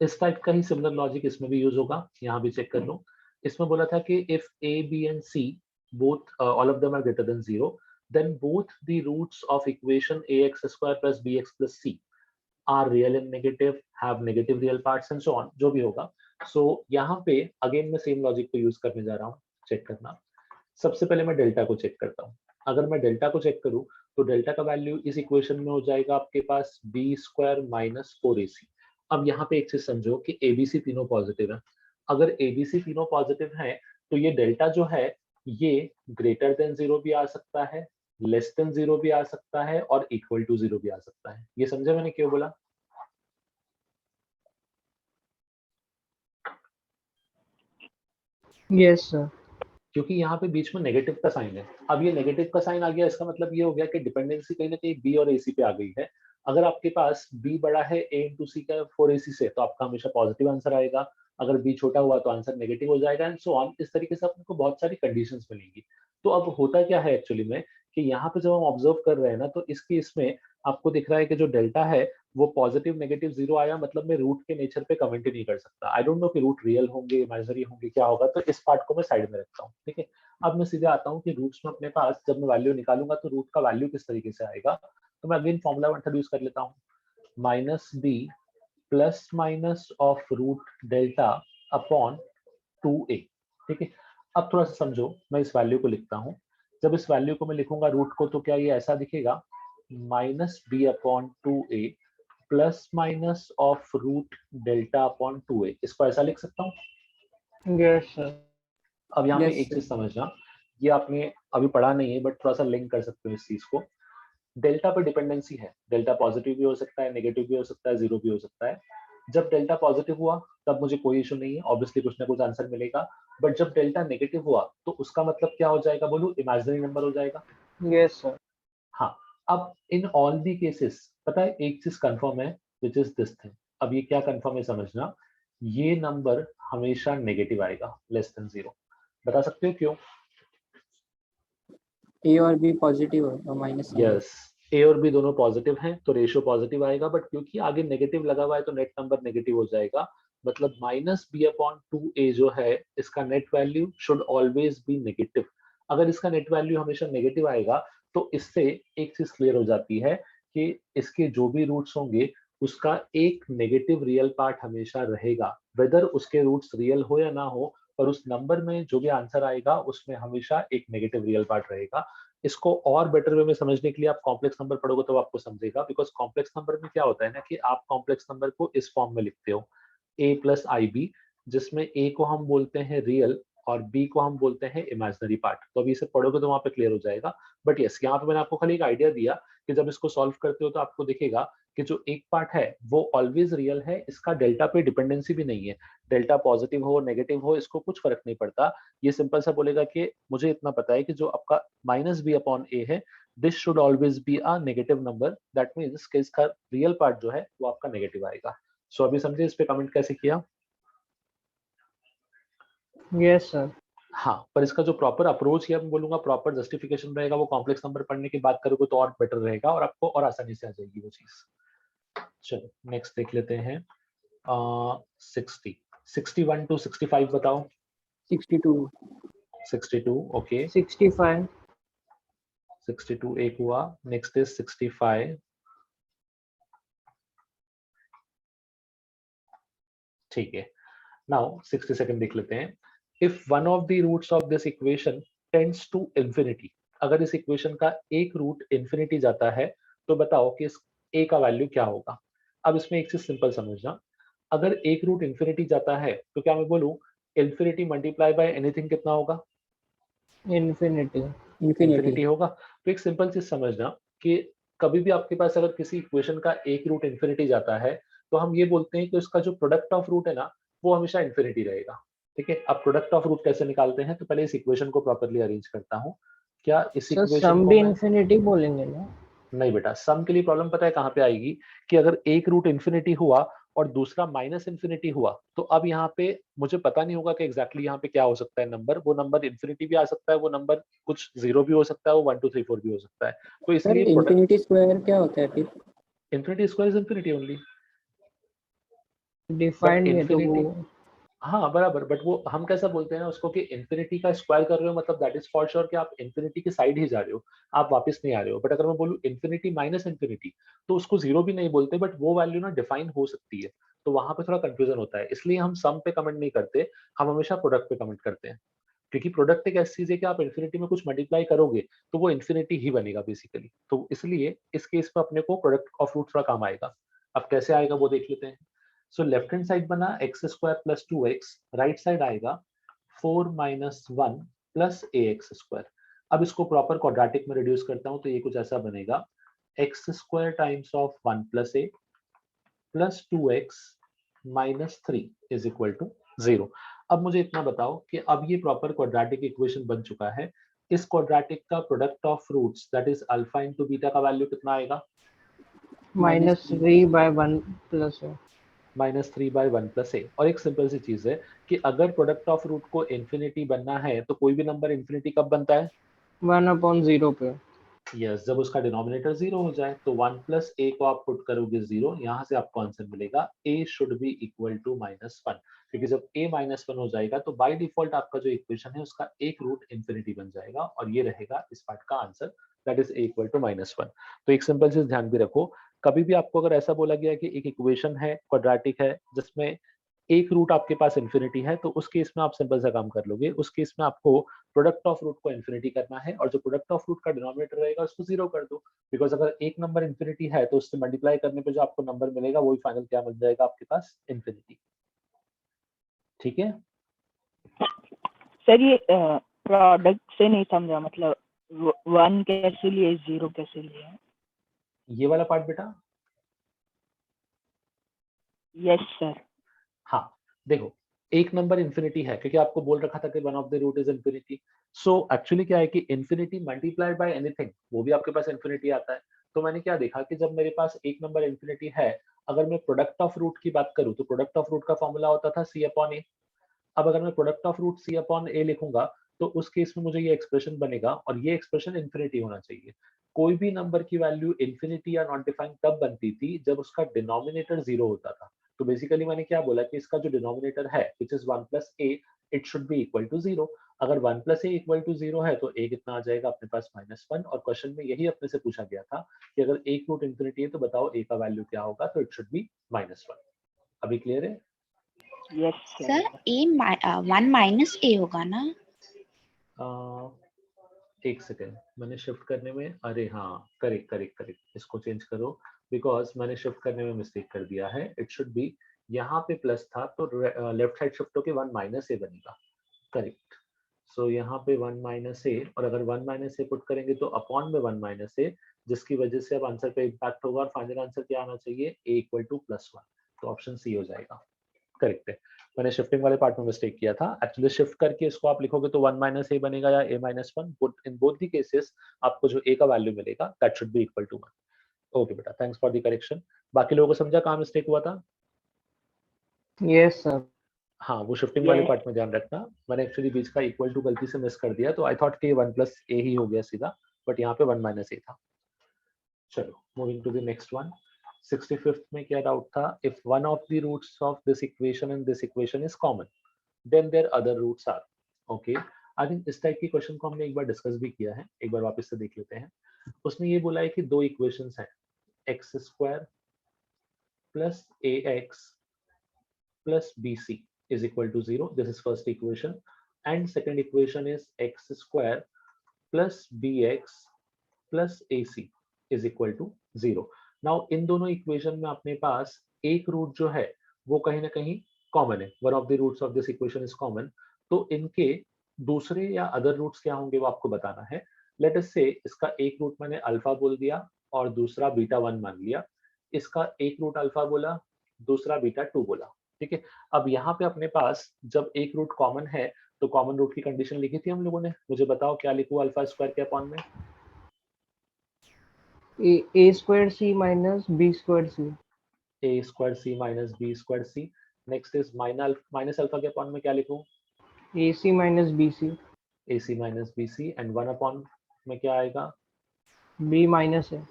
इस टाइप का ही सिमिलर लॉजिक इसमें भी यूज होगा, यहाँ भी चेक कर लो। इसमें बोला था कि if a b and c both all of them are greater than 0, then both the roots of equation ax square plus bx plus c are real and negative, have negative real parts and so on, जो भी होगा। सो यहाँ पे again मैं same logic को use करने जा रहा हूँ, चेक करना। सबसे पहले मैं डेल्टा को चेक करता हूँ। अगर मैं डेल्टा को चेक करूँ तो डेल्टा का वैल्यू इस इक्वेशन में हो जाएगा आपके पास बी स्क्वायर माइनस 4ac। अब यहाँ पे एक चीज समझो कि एबीसी तीनों पॉजिटिव है। अगर एबीसी तीनों पॉजिटिव है तो ये डेल्टा जो है ये ग्रेटर देन 0 भी आ सकता है, लेस देन 0 भी आ सकता है और इक्वल टू 0 भी आ सकता है। ये समझे मैंने क्यों बोला? Yes sir. क्योंकि यहाँ पे बीच में नेगेटिव का साइन है। अब ये नेगेटिव का साइन आ गया, इसका मतलब ये हो गया कि डिपेंडेंसी कहीं ना कहीं बी और एसी पे आ गई है। अगर आपके पास बी बड़ा है ए इंटू सी का 4ac से तो आपका हमेशा पॉजिटिव आंसर आएगा। अगर बी छोटा हुआ तो आंसर नेगेटिव हो जाएगा एंड सो ऑन। इस तरीके से आपको बहुत सारी कंडीशंस मिलेंगी। तो अब होता क्या है एक्चुअली में कि यहाँ पे जब हम ऑब्जर्व कर रहे हैं ना तो इसकी इसमें आपको दिख रहा है कि जो डेल्टा है वो पॉजिटिव नेगेटिव 0 आया, मतलब मैं रूट के नेचर पे कमेंट ही नहीं कर सकता। आई डोंट नो कि रूट रियल होंगे इमेजिनरी होंगे क्या होगा, तो इस पार्ट को मैं साइड में रखता हूँ। ठीक है, अब मैं सीधे आता हूँ कि रूट्स में अपने पास जब मैं वैल्यू निकालूंगा तो रूट का वैल्यू किस तरीके से आएगा। तो मैं अगेन फॉर्मूला इंट्रोड्यूस कर लेता हूँ, minus B plus minus of root delta upon 2a। ठीक है, अब थोड़ा सा समझो, मैं इस वैल्यू को लिखता हूँ। जब इस वैल्यू को मैं लिखूंगा रूट को तो क्या ये ऐसा दिखेगा, minus b upon 2a plus minus of root delta upon 2a। इसको ऐसा लिख सकता हूँ। Yes sir. अब यहाँ पे Yes, एक sir. चीज समझना, ये आपने अभी पढ़ा नहीं है बट थोड़ा सा लिंक कर सकते हो इस चीज को। डेल्टा पे डिपेंडेंसी है, डेल्टा पॉजिटिव भी हो सकता है, नेगेटिव भी हो सकता है, 0 भी हो सकता है। जब डेल्टा पॉजिटिव हुआ तब मुझे कोई इशू नहीं है, ऑब्वियसली कुछ ना कुछ आंसर मिलेगा। बट जब डेल्टा नेगेटिव हुआ तो उसका मतलब क्या हो जाएगा बोलूं, इमेजिनरी नंबर हो जाएगा। Yes sir. हाँ, अब इन ऑल दी केसेस पता है एक चीज कंफर्म है, विच इज दिस थिंग। अब ये क्या कंफर्म है समझना, ये नंबर हमेशा नेगेटिव आएगा, लेस देन 0। बता सकते हो क्यों? A और B पॉजिटिव और माइनस साइन। यस, ए और बी दोनों पॉजिटिव हैं तो रेशियो पॉजिटिव आएगा, बट क्योंकि आगे नेगेटिव लगा हुआ है तो नेट नंबर नेगेटिव हो जाएगा। मतलब माइनस बी अपॉन 2a जो है इसका net value should always be negative. अगर इसका नेट वैल्यू हमेशा नेगेटिव आएगा तो इससे एक चीज क्लियर हो जाती है कि इसके जो भी रूट्स होंगे उसका एक नेगेटिव रियल पार्ट हमेशा रहेगा, वेदर उसके रूट्स रियल हो या ना हो, पर उस नंबर में जो भी आंसर आएगा उसमें हमेशा एक नेगेटिव रियल पार्ट रहेगा। इसको और बेटर वे में समझने के लिए आप कॉम्प्लेक्स नंबर पढ़ोगे तो आपको समझेगा, बिकॉज कॉम्प्लेक्स नंबर में क्या होता है ना कि आप कॉम्प्लेक्स नंबर को इस फॉर्म में लिखते हो, a प्लस आई बी, जिसमें a को हम बोलते हैं रियल और b को हम बोलते हैं इमेजिनरी पार्ट। तो अभी इसे पढ़ोगे तो वहां पे क्लियर हो जाएगा। बट यस, यहाँ पे मैंने आपको खाली एक आइडिया दिया कि जब इसको सॉल्व करते हो तो आपको दिखेगा कि जो एक पार्ट है वो ऑलवेज रियल है, इसका डेल्टा पे डिपेंडेंसी भी नहीं है। डेल्टा पॉजिटिव हो नेगेटिव हो इसको कुछ फर्क नहीं पड़ता। ये सिंपल सा बोलेगा कि मुझे इतना पता है कि जो आपका माइनस बी अपॉन ए है, this should always be a negative number, that means कि इसका रियल पार्ट जो है वो आपका नेगेटिव आएगा। सो अभी समझे इस पे कमेंट कैसे किया? Yes sir. हाँ, पर इसका जो प्रॉपर अप्रोच है मैं बोलूंगा प्रॉपर जस्टिफिकेशन रहेगा वो कॉम्प्लेक्स नंबर पढ़ने की बात करोगे तो और बेटर रहेगा और आपको और आसानी से आ जाएगी वो चीज। चलो नेक्स्ट देख लेते हैं। 60, 61 टू 65 बताओ। 62, 62 ओके, 65। 62 एक हुआ, नेक्स्ट इज 65। ठीक है, नाउ 62 देख लेते हैं। If one of the roots of this equation tends to infinity, अगर इस इक्वेशन का एक रूट इंफिनिटी जाता है तो बताओ कि इस a का वैल्यू क्या होगा। अब इसमें एक चीज सिंपल समझना, अगर एक रूट इंफिनिटी जाता है तो क्या मैं बोलूं इंफिनिटी मल्टीप्लाई बाय एनीथिंग कितना होगा? इन्फिनिटी। इंफिनिटी। इंफिनिटी होगा। तो एक सिंपल चीज समझना कि कभी भी आपके पास अगर किसी इक्वेशन का एक रूट इंफिनिटी जाता है तो हम ये बोलते हैं कि उसका जो प्रोडक्ट ऑफ रूट है ना वो हमेशा इंफिनिटी रहेगा। ठीक है, अब प्रोडक्ट ऑफ रूट कैसे निकालते हैं, तो पहले इस इक्वेशन को प्रॉपर्ली अरेंज करता हूँ। क्या इस सर इक्वेशन सम को भी मैं, इन्फिनिटी बोलेंगे ना? नहीं बेटा, सम के लिए प्रॉब्लम पता है कहाँ पे आएगी कि अगर एक रूट इंफिनिटी हुआ और दूसरा माइनस इंफिनिटी हुआ तो अब यहाँ पे मुझे पता नहीं होगा कि एग्जैक्टली यहाँ पे क्या हो सकता है नंबर। वो नंबर इंफिनिटी भी आ सकता है, वो नंबर कुछ 0 भी हो सकता है, वो 1 2 3 4 भी हो सकता है। तो सर इसलिए प्रोडक्ट, इंफिनिटी स्क्वायर क्या होता है फिर? Infinity square is infinity only. But defined है तो वो। इंफिनिटी, हाँ बराबर, बट वो हम कैसा बोलते हैं ना उसको कि इंफिनिटी का स्क्वायर कर रहे हो मतलब दैट इज फॉर श्योर कि आप इंफिनिटी की साइड ही जा रहे हो, आप वापस नहीं आ रहे हो। बट अगर मैं बोलूँ इंफिनिटी माइनस इंफिनिटी तो उसको 0 भी नहीं बोलते, बट वो वैल्यू ना डिफाइन हो सकती है। तो वहां पे थोड़ा कंफ्यूजन होता है, इसलिए हम सम पे कमेंट नहीं करते, हम हमेशा प्रोडक्ट पे कमेंट करते हैं, क्योंकि प्रोडक्ट एक ऐसी चीज है कि आप इन्फिनिटी में कुछ मल्टीप्लाई करोगे तो वो इन्फिनिटी ही बनेगा बेसिकली, तो इसलिए इस केस में अपने को प्रोडक्ट ऑफ रूट थोड़ा काम आएगा। अब कैसे आएगा वो देख लेते हैं। सो लेफ्ट हैंड साइड बना x square plus 2x, right side आएगा 4 माइनस 1 प्लस ax स्क्वायर। अब इसको प्रॉपर क्वाड्रेटिक में रिड्यूस करता हूं तो ये कुछ ऐसा बनेगा x square times of 1 plus a plus 2x minus 3 is equal to 0। अब मुझे इतना बताओ कि अब ये प्रॉपर क्वाड्रेटिक इक्वेशन बन चुका है, इस क्वाड्रेटिक का product of roots that is alpha into beta का वैल्यू कितना आएगा? -3/1 प्लस है। -3/1 प्लस a। और एक सिंपल सी चीज है कि अगर प्रोडक्ट ऑफ रूट को इन्फिनिटी बनना है तो कोई भी नंबर इन्फिनिटी कब बनता है? 1/0 पे। यस, जब उसका डिनोमिनेटर 0 हो जाए। तो 1 प्लस a को आप पुट करोगे 0, यहाँ से आपको आंसर मिलेगा a should be equal to -1, क्योंकि जब a -1 हो जाएगा तो बाय डिफॉल्ट आपका जो इक्वेशन है उसका एक रूट इन्फिनिटी बन जाएगा और ये रहेगा इस पार्ट का answer, that is a equal to -1। तो एक सिंपल चीज ध्यान भी रखो, कभी भी आपको अगर ऐसा बोला गया कि एक इक्वेशन है क्वाड्रेटिक है जिसमें एक रूट आपके पास इन्फिनिटी है, तो उस केस में आप सिंपल सा काम कर लोगे, उस केस में आपको प्रोडक्ट ऑफ रूट को इन्फिनिटी करना है और जो प्रोडक्ट ऑफ रूट का डिनोमिनेटर रहेगा उसको 0 कर दो, बिकॉज अगर एक नंबर इन्फिनिटी है तो उससे मल्टीप्लाई करने पे जो आपको नंबर मिलेगा वही फाइनल क्या मिल जाएगा आपके पास? इन्फिनिटी। ठीक है सर ये प्रोडक्ट से नहीं समझा, मतलब 1 कैसे लिए 0 कैसे लिए? ये वाला पार्ट बेटा। Yes sir. हाँ देखो, एक नंबर इन्फिनिटी है क्योंकि आपको बोल रखा था कि one of the root is infinity. So actually क्या है कि इन्फिनिटी मल्टीप्लाइड बाय एनीथिंग वो भी आपके पास इन्फिनिटी आता है। तो मैंने क्या देखा कि जब मेरे पास एक नंबर इन्फिनिटी है, अगर मैं प्रोडक्ट ऑफ रूट की बात करूं तो प्रोडक्ट ऑफ रूट का फॉर्मूला होता था c अपॉन a। अब अगर मैं product of root c upon a लिखूंगा तो उस केस में मुझे ये एक्सप्रेशन बनेगा और ये एक्सप्रेशन इन्फिनिटी होना चाहिए। कोई भी नंबर की वैल्यू इन्फिनिटी या नॉट डिफाइंड तब बनती थी जब उसका डिनोमिनेटर 0 होता था। तो बेसिकली मैंने क्या बोला कि इसका जो डिनोमिनेटर है which is 1 plus a, it should be equal to 0। अगर 1 प्लस a इक्वल टू 0 है तो a कितना आ जाएगा अपने पास -1, और क्वेश्चन में यही अपने से पूछा गया था कि अगर एक रूट इन्फिनिटी है तो बताओ a का वैल्यू क्या होगा, तो इट शुड बी -1। अभी क्लियर है? Yes sir a 1 minus a होगा ना? एक सेकेंड, मैंने शिफ्ट करने में, अरे हाँ करेक्ट करेक्ट करेक्ट, इसको चेंज करो बिकॉज मैंने शिफ्ट करने में मिस्टेक कर दिया है। इट शुड बी, यहाँ पे प्लस था तो लेफ्ट साइड शिफ्ट होके 1 माइनस ए बनेगा। करेक्ट। सो यहाँ पे 1 माइनस ए, और अगर 1 माइनस ए पुट करेंगे तो अपॉन में 1 माइनस ए, जिसकी वजह से अब आंसर पे इम्पैक्ट होगा और फाइनल आंसर क्या आना चाहिए? a equal to +1। तो ऑप्शन सी हो जाएगा। करेक्ट है, मैंने शिफ्टिंग वाले पार्ट में मिस्टेक किया था। एक्चुअली शिफ्ट करके इसको आप लिखोगे तो 1 माइनस ए बनेगा या a माइनस 1, इन बोथ द केसेस आपको जो a का वैल्यू मिलेगा that should be equal to 1। Okay बेटा, थैंक्स फॉर द करेक्शन। बाकी लोगों को समझा कहाँ मिस्टेक हुआ था? Yes sir. हाँ, वो शिफ्टिंग वाले पार्ट में ध्यान रखना। मैंने एक्चुअली बीच का इक्वल टू गलती से मिस कर दिया, तो आई थॉट कि 1 प्लस ए ही हो गया सीधा, बट यहाँ पे 1 माइनस ए था। चलो moving to the next one. 65th में क्या डाउट था? If one of the roots of this equation and this equation is common then their other roots are. Okay, I think इस type की question को हमने एक बार डिस्कस भी किया है, एक बार वापस से देख लेते हैं। उसने ये बोला है कि दो इक्वेशंस हैं, x square plus a x plus b c is equal to 0. This is first equation, and second equation is x square plus bx plus ac is equal to 0. Now इन दोनों इक्वेशन में अपने पास एक root जो है वो कहीं ना कहीं कॉमन है, one of the roots of this equation is common. तो इनके दूसरे या अदर रूट्स क्या होंगे वो आपको बताना है। लेट अस से इसका एक रूट मैंने अल्फा बोल दिया और दूसरा बीटा 1 मान लिया। इसका एक रूट अल्फा बोला, दूसरा बीटा 2 बोला। ठीक है, अब यहाँ पे अपने पास जब एक रूट कॉमन है तो कॉमन रूट की कंडीशन लिखी थी हम लोगों ने। मुझे बताओ क्या लिखूं अल्फा स्क्वायर के अपॉन में? a squared c minus b squared c। a square c minus B square C. Next is minus alpha के अपॉन में क्या लिखूं? ac minus bc। ac minus B C, and 1 upon में क्या आएगा? b minus a।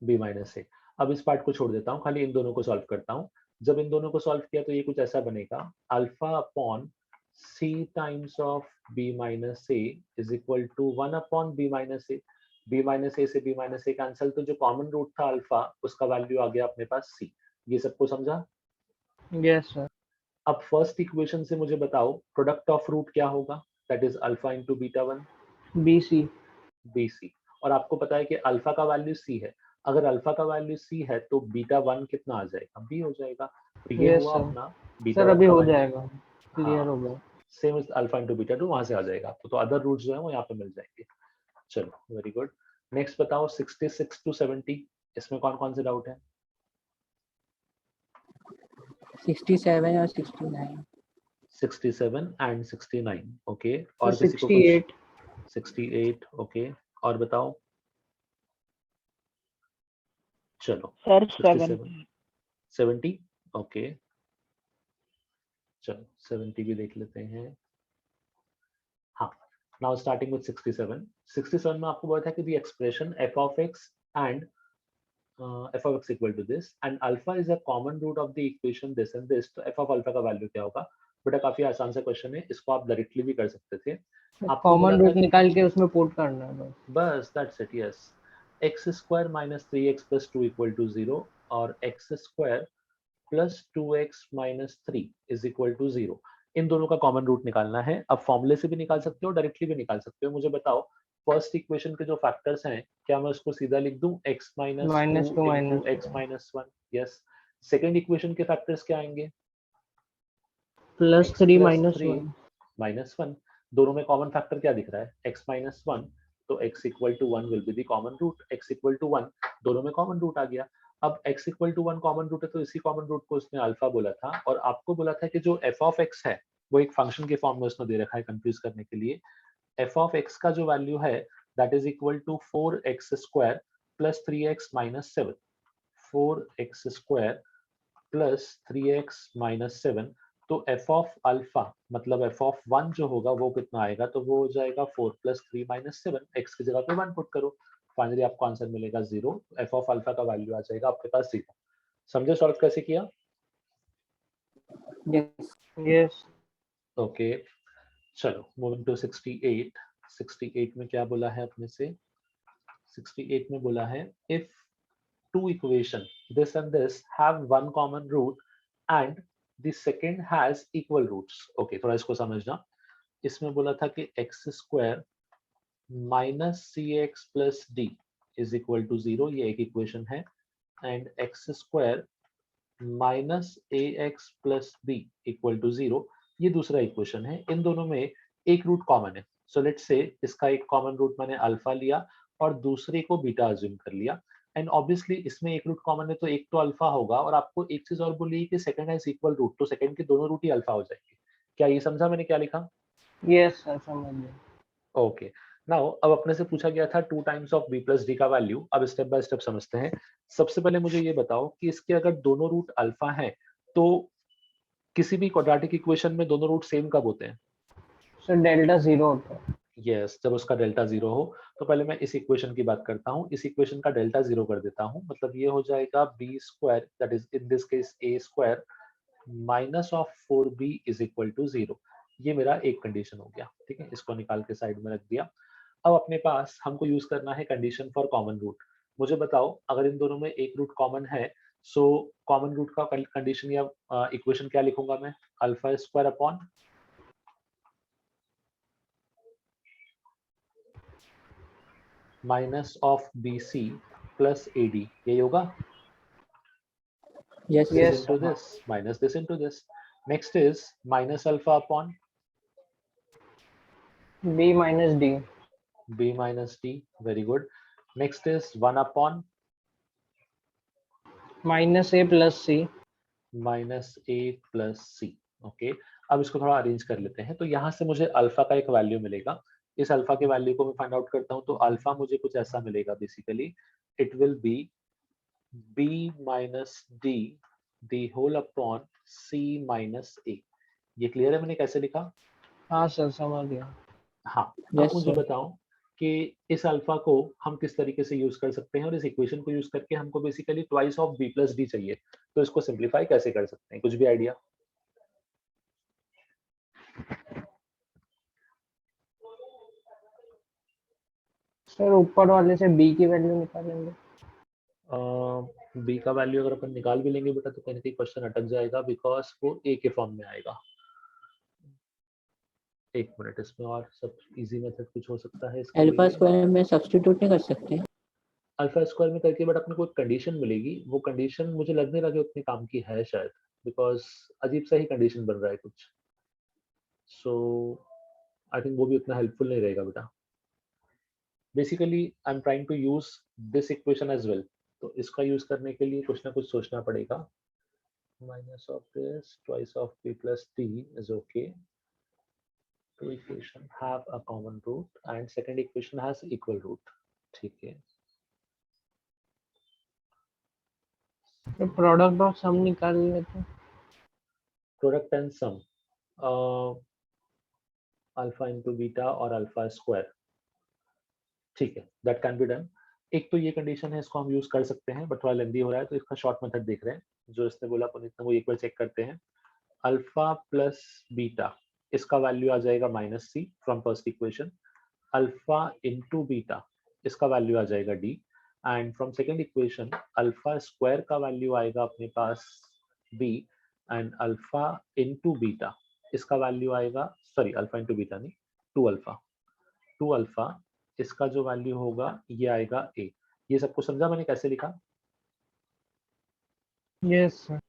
b minus A. अब इस part को छोड़ देता हूँ, खाली इन दोनों को सॉल्व करता हूँ। जब इन दोनों को सॉल्व किया तो ये कुछ ऐसा बनेगा, alpha upon c times of b minus a is equal to 1 upon b minus a। b minus a से b माइनस a कैंसिल, तो जो कॉमन रूट था अल्फा उसका वैल्यू आ गया अपने पास c। ये सबको समझा? Yes sir. अब फर्स्ट इक्वेशन से मुझे बताओ प्रोडक्ट ऑफ रूट क्या होगा, that is alpha into beta one BC। BC। और आपको पता है कि अल्फा का वैल्यू C है, अगर अल्फा का वैल्यू C है तो बीटा वन कितना आ जाएगा, B हो जाएगा। तो ये यस हुआ सर। अपना बीटा सर वन अभी का हो वैल्यू। जाएगा, क्लियर हो गया। Same is alpha into beta two, वहां से आ जाएगा आपको, तो अदर रूट्स जो है वो यहाँ पे मिल जाएंगे। चलो वेरी गुड। नेक्स्ट बताओ 66 टू 70, इसमें कौन कौन से डाउट है? 67 और 69। 67 एंड 69 ओके, तो और किसी को कुछ? 68। 68 ओके, और बताओ। चलो सर 67 70। 70 ओके, चलो 70 भी देख लेते हैं। हाँ, नाउ स्टार्टिंग विद 67। 67 में आपको बोला था कि the expression f of x and f of x equal to this and alpha is a common root of the equation this and this, तो f of alpha का वैल्यू क्या होगा? बेटा काफी आसान सा क्वेश्चन है, इसको आप डायरेक्टली भी कर सकते थे। आपको बोला कॉमन था रूट निकाल के उसमें पुट करना है बस। बस that's it, yes. x square minus 3x plus 2 equal to 0 और x square plus 2x minus 3 is equal to 0, इन दोनों का कॉमन रूट निकालना है। अब फॉर्मूले से भी निकाल सकते हो, डायरेक्टली भी निकाल सकते हो। मुझे बताओ फर्स्ट इक्वेशन के जो फैक्टर्स हैं, क्या मैं उसको सीधा लिख दूं x minus -2 two into -1 x minus one? Yes. Second equation के फैक्टर्स क्या आएंगे? x +3 plus -1। 3 माइनस वन, दोनों में कॉमन फैक्टर क्या दिख रहा है? x माइनस वन, तो x equal to one will be the common root. x equal to one, दोनों में कॉमन रूट आ गया। अब x equal to one common root है, तो इसी कॉमन रूट को उसने अल्फा बोला था, और आपको बोला था कि जो f ऑफ x है वो एक फंक्शन के फॉर्म में उसने दे रखा है कंफ्यूज करने के लिए। f ऑफ x का जो वैल्यू है that is equal to 4x square plus 3x minus 7। 4x square plus 3x minus 7, तो f ऑफ अल्फा मतलब f ऑफ वन जो होगा वो कितना आएगा? तो वो हो जाएगा 4 प्लस 3 माइनस 7, x की जगह पे 1 पुट करो, फाइनली आपको आंसर मिलेगा 0। f ऑफ अल्फा का वैल्यू आ जाएगा आपके पास 0। समझे सॉल्व कैसे किया? यस। यस। ओके चलो मूविंग टू 68। 68 में क्या बोला है अपने से? 68 में बोला है if two equation this and this have one common root and the second has equal roots। okay, थोड़ा इसको समझना। इसमें बोला था कि x square minus c x plus D is equal to 0, ये एक इक्वेशन है, and x square minus a x plus B equal to 0, ये दूसरा इक्वेशन है। इन दोनों में एक रूट कॉमन है, सो लेट्स से इसका एक कॉमन रूट मैंने अल्फा लिया और दूसरे को बीटा अज्यूम कर लिया, एंड ऑब्वियसली इसमें एक रूट कॉमन है तो एक तो अल्फा होगा, और आपको एक चीज और बोली कि सेकंड हैज इक्वल रूट, तो सेकंड के दोनों रूट ही अल्फा हो जाएंगे। क्या ये समझा मैंने क्या लिखा? यस सर, समझ गया। ओके नाउ अब अपने से पूछा गया था 2 times of b plus D का वैल्यू। अब स्टेप बाय स्टेप समझते हैं। सबसे पहले मुझे ये बताओ कि इसके अगर दोनों रूट अल्फा हैं तो किसी भी क्वाड्रेटिक इक्वेशन में दोनों रूट सेम कब होते हैं? सर डेल्टा 0 होता है। यस, जब उसका डेल्टा 0 हो। तो पहले मैं इस इक्वेशन की बात करता हूँ, इस इक्वेशन का डेल्टा 0 कर देता हूँ, मतलब ये हो जाएगा b square that is in this case a square minus of 4b is equal to 0। ये मेरा एक कंडीशन हो गया, ठीक है, इसको निकाल के साइड में रख दिया। अब अपने पास हमको यूज करना है कंडीशन फॉर कॉमन रूट। मुझे बताओ अगर इन दोनों में एक रूट कॉमन है, सो कॉमन रूट का कंडीशन या इक्वेशन क्या लिखूंगा मैं? Alpha square upon minus of b c plus a d, यही होगा? Yes. this Yes, into this minus this into this, next is minus alpha upon B - D। b minus d, very good, next is 1 upon -A + C। minus a plus c। Okay अब इसको थोड़ा arrange कर लेते हैं। तो यहाँ से मुझे अल्फा का एक वैल्यू मिलेगा, इस अल्फा के वैल्यू को मैं फाइंड आउट करता हूँ, तो अल्फा मुझे कुछ ऐसा मिलेगा, basically it will B b minus d the whole upon c minus a। ये क्लियर है मैंने कैसे लिखा? हाँ सर, समझ गया। हाँ, अब यस मुझे सर। बताओ कि इस अल्फा को हम किस तरीके से यूज कर सकते हैं, और इस इक्वेशन को यूज करके हमको basically twice of b plus D चाहिए, तो इसको सिंप्लीफाई कैसे कर सकते हैं? कुछ भी आइडिया? सर ऊपर वाले से B की वैल्यू निकालेंगे। बी का वैल्यू अगर अपन निकाल भी लेंगे बेटा तो कहीं ना कहीं क्वेश्चन अटक जाएगा, बिकॉज वो ए के फॉर्म में आएगा। एक मिनट, इसमें और सब इजी मेथड कुछ हो सकता है इसके अल्फा लिए। स्क्वायर में सब्स्टिट्यूट नहीं कर सकते? अल्फा स्क्वायर में करके बट अपने को एक कंडीशन मिलेगी, वो कंडीशन मुझे लगने लगे उतने काम की है शायद, बिकॉज अजीब सा ही कंडीशन बन रहा है कुछ। सो आई थिंक वो भी उतना हेल्पफुल नहीं रहेगा बेटा। Basically I am trying to use this equation as well, तो इसका यूज करने के लिए कुछ ना कुछ सोचना पड़ेगा। Minus of this twice of p plus t is okay. Two equation have a common root and second equation has equal root. ठीक है। तो प्रोडक्ट ऑफ सम निकाल लेते हैं। Product and sum alpha into beta और alpha square, ठीक है, that can be done. एक तो ये कंडीशन है, इसको हम यूज कर सकते हैं बट थोड़ा लेंदी हो रहा है, तो इसका शॉर्ट मेथड देख रहे हैं जो इसने बोला पुनीत ने, वो एक बार चेक करते हैं। अल्फा प्लस बीटा, इसका वैल्यू आ जाएगा minus C from first equation. Alpha into beta, इसका वैल्यू आ जाएगा D, and from second equation alpha square का वैल्यू आएगा अपने पास B, and alpha into beta, इसका वैल्यू आएगा, सॉरी अल्फा इंटू बीटा नहीं, टू अल्फा, टू अल्फा, इसका जो वैल्यू होगा ये आएगा ए। ये सबको समझा मैंने कैसे लिखा? Yes sir.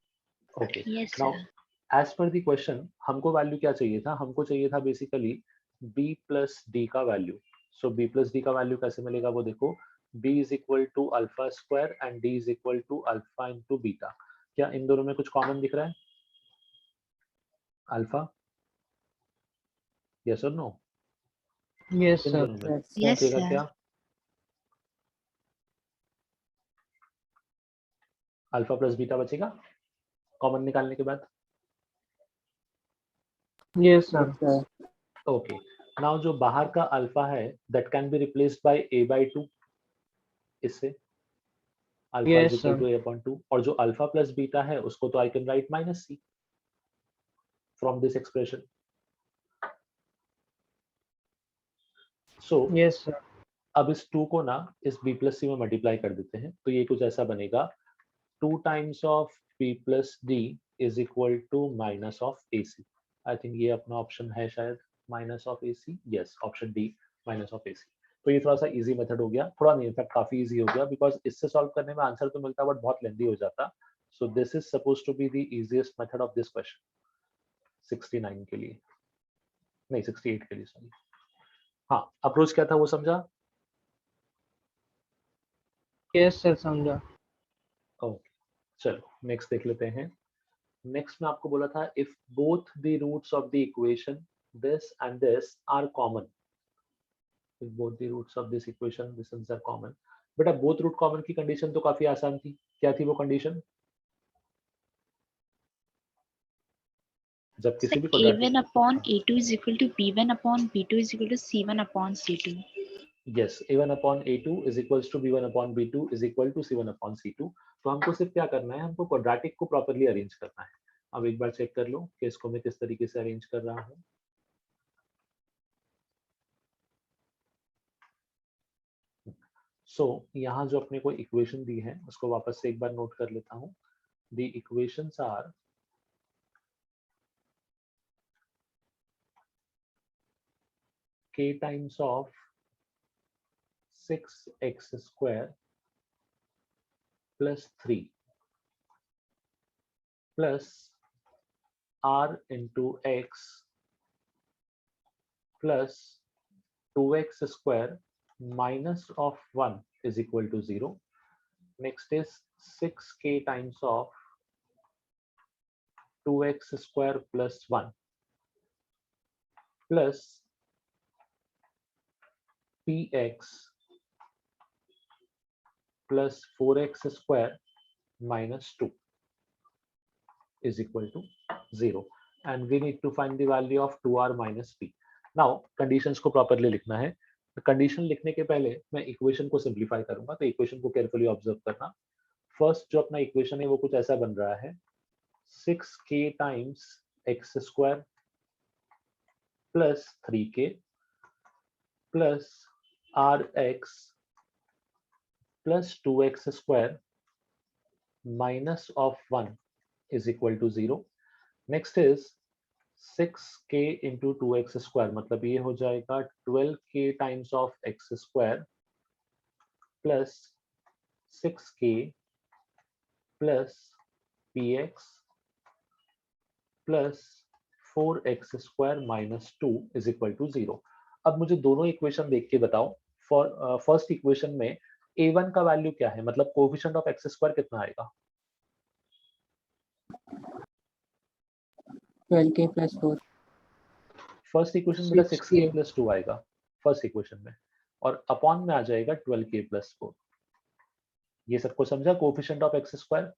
Okay, Yes, now sir. As per the question हमको वैल्यू क्या चाहिए था? हमको चाहिए था बेसिकली b प्लस डी का वैल्यू। सो b प्लस डी का वैल्यू कैसे मिलेगा वो देखो, b is equal to alpha square and d is equal to alpha into beta. क्या इन दोनों में कुछ कॉमन दिख रहा है? अल्फा, यस और नो? यस इन सर। दोनों में Yes, बचेगा sir. क्या? अल्फा प्लस बीटा बचेगा कॉमन निकालने के बाद। Yes sir. ओके, नाउ जो बाहर का अल्फा है that can be replaced by a by 2, इससे alpha is yes equal sir. To a upon 2, और जो अल्फा प्लस बीटा है उसको तो I can write minus C from this expression. So yes sir. अब इस 2 को ना इस b प्लस सी में मल्टीप्लाई कर देते हैं, तो ये कुछ ऐसा बनेगा, 2 times of p plus D is equal to minus of A C. I think ये अपना ऑप्शन है शायद, minus of A C, yes option D, minus of A C. तो ये थोड़ा सा इजी मेथड हो गया, थोड़ा नहीं इनफैक्ट काफी इजी हो गया, बिकॉज इससे सॉल्व करने में आंसर तो मिलता बट बहुत लेंदी हो जाता। So this is suppose to be the easiest method of this question 69 के लिए, नहीं 68 के लिए सॉरी। हाँ, अप्रोच क्या था वो समझा? यस सर समझा। ओके, चलो नेक्स्ट देख लेते हैं। नेक्स्ट में आपको बोला था if both the roots of the equation this and this are common, if both the roots of this equation this ones are common। बेटा both root common की कंडीशन तो काफी आसान थी, क्या थी वो कंडीशन? जब So किसी भी quadratic, A1 upon A2 is equal to B1 upon B2 is equal to C1 upon C2. Yes a1 upon a2 is equals to b1 upon b2 is equal to c1 upon c2। तो हमको सिर्फ क्या करना है, हमको quadratic को properly arrange करना है। अब एक बार चेक कर लो कि इसको मैं किस तरीके से अरेंज कर रहा हूँ। सो यहाँ जो अपने को इक्वेशन दी है उसको वापस से एक बार नोट कर लेता हूँ। The equations are k times of 6x square plus 3 plus r into x plus 2x square minus of 1 is equal to 0। Next is 6k times of 2x square plus 1 plus px plus 4x square minus 2 is equal to 0, and we need to find the value of 2r minus p। Now conditions को properly लिखना है। Condition लिखने के पहले मैं equation को simplify करूंगा, तो इक्वेशन को केयरफुली ऑब्जर्व करना। फर्स्ट जो अपना इक्वेशन है वो कुछ ऐसा बन रहा है, 6k times x square plus 3k plus rx plus 2x square minus of 1 is equal to 0. Next is 6k into 2x square, मतलब ये हो जाएगा 12k times of x square plus 6k plus px plus 4x square minus 2 is equal to 0. अब मुझे दोनों equation देख के बताओ. फॉर फर्स्ट इक्वेशन में a1 का वैल्यू क्या है, मतलब कोएफिशिएंट ऑफ x स्क्वायर कितना आएगा? 12k plus 4. फर्स्ट इक्वेशन में 6k 6k प्लस 2 आएगा फर्स्ट इक्वेशन में, और अपॉन में आ जाएगा 12k प्लस 4. ये सबको समझा? Coefficient of x square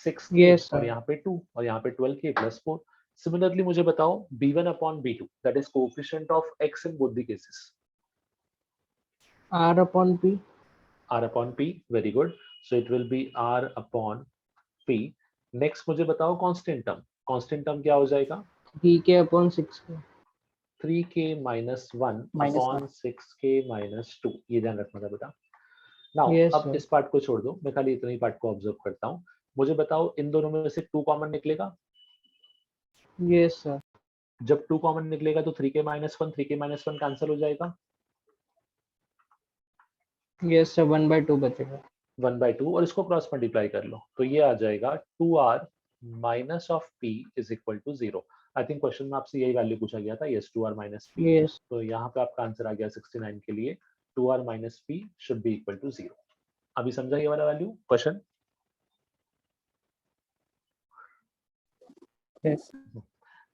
6k Yes, और sir. यहाँ पे 2 और यहाँ पे 12k प्लस 4. सिमिलरली मुझे बताओ b1 upon b2, that is coefficient of x in both the cases. R upon P. r upon p, very good. So it will be r upon p. Next मुझे बताओ constant term. Constant term क्या हो जाएगा? 3k upon 6k. 3k minus 1 Minus upon 6k minus 2. ये ध्यान रखना था बेटा. नाउ Yes, अब sir. इस पार्ट को छोड़ दो, मैं खाली इतना ही पार्ट को ऑब्जर्व करता हूँ. मुझे बताओ इन दोनों में से 2 कॉमन निकलेगा. Yes, sir. जब 2 कॉमन निकलेगा तो 3k minus 1 कैंसिल हो जाएगा. Yes, sir. 1/2 बचेगा. 1/2 और इसको क्रॉस मल्टीप्लाई कर लो तो ये आ जाएगा 2r minus of p is equal to 0. I think question में आपसे यही वैल्यू पूछा गया था. Yes, 2r minus p. Yes. तो यहाँ पे आपका आंसर आ गया 69 के लिए. 2r minus p should be equal to 0. अभी समझा ये वाला वैल्यू क्वेश्चन? Yes.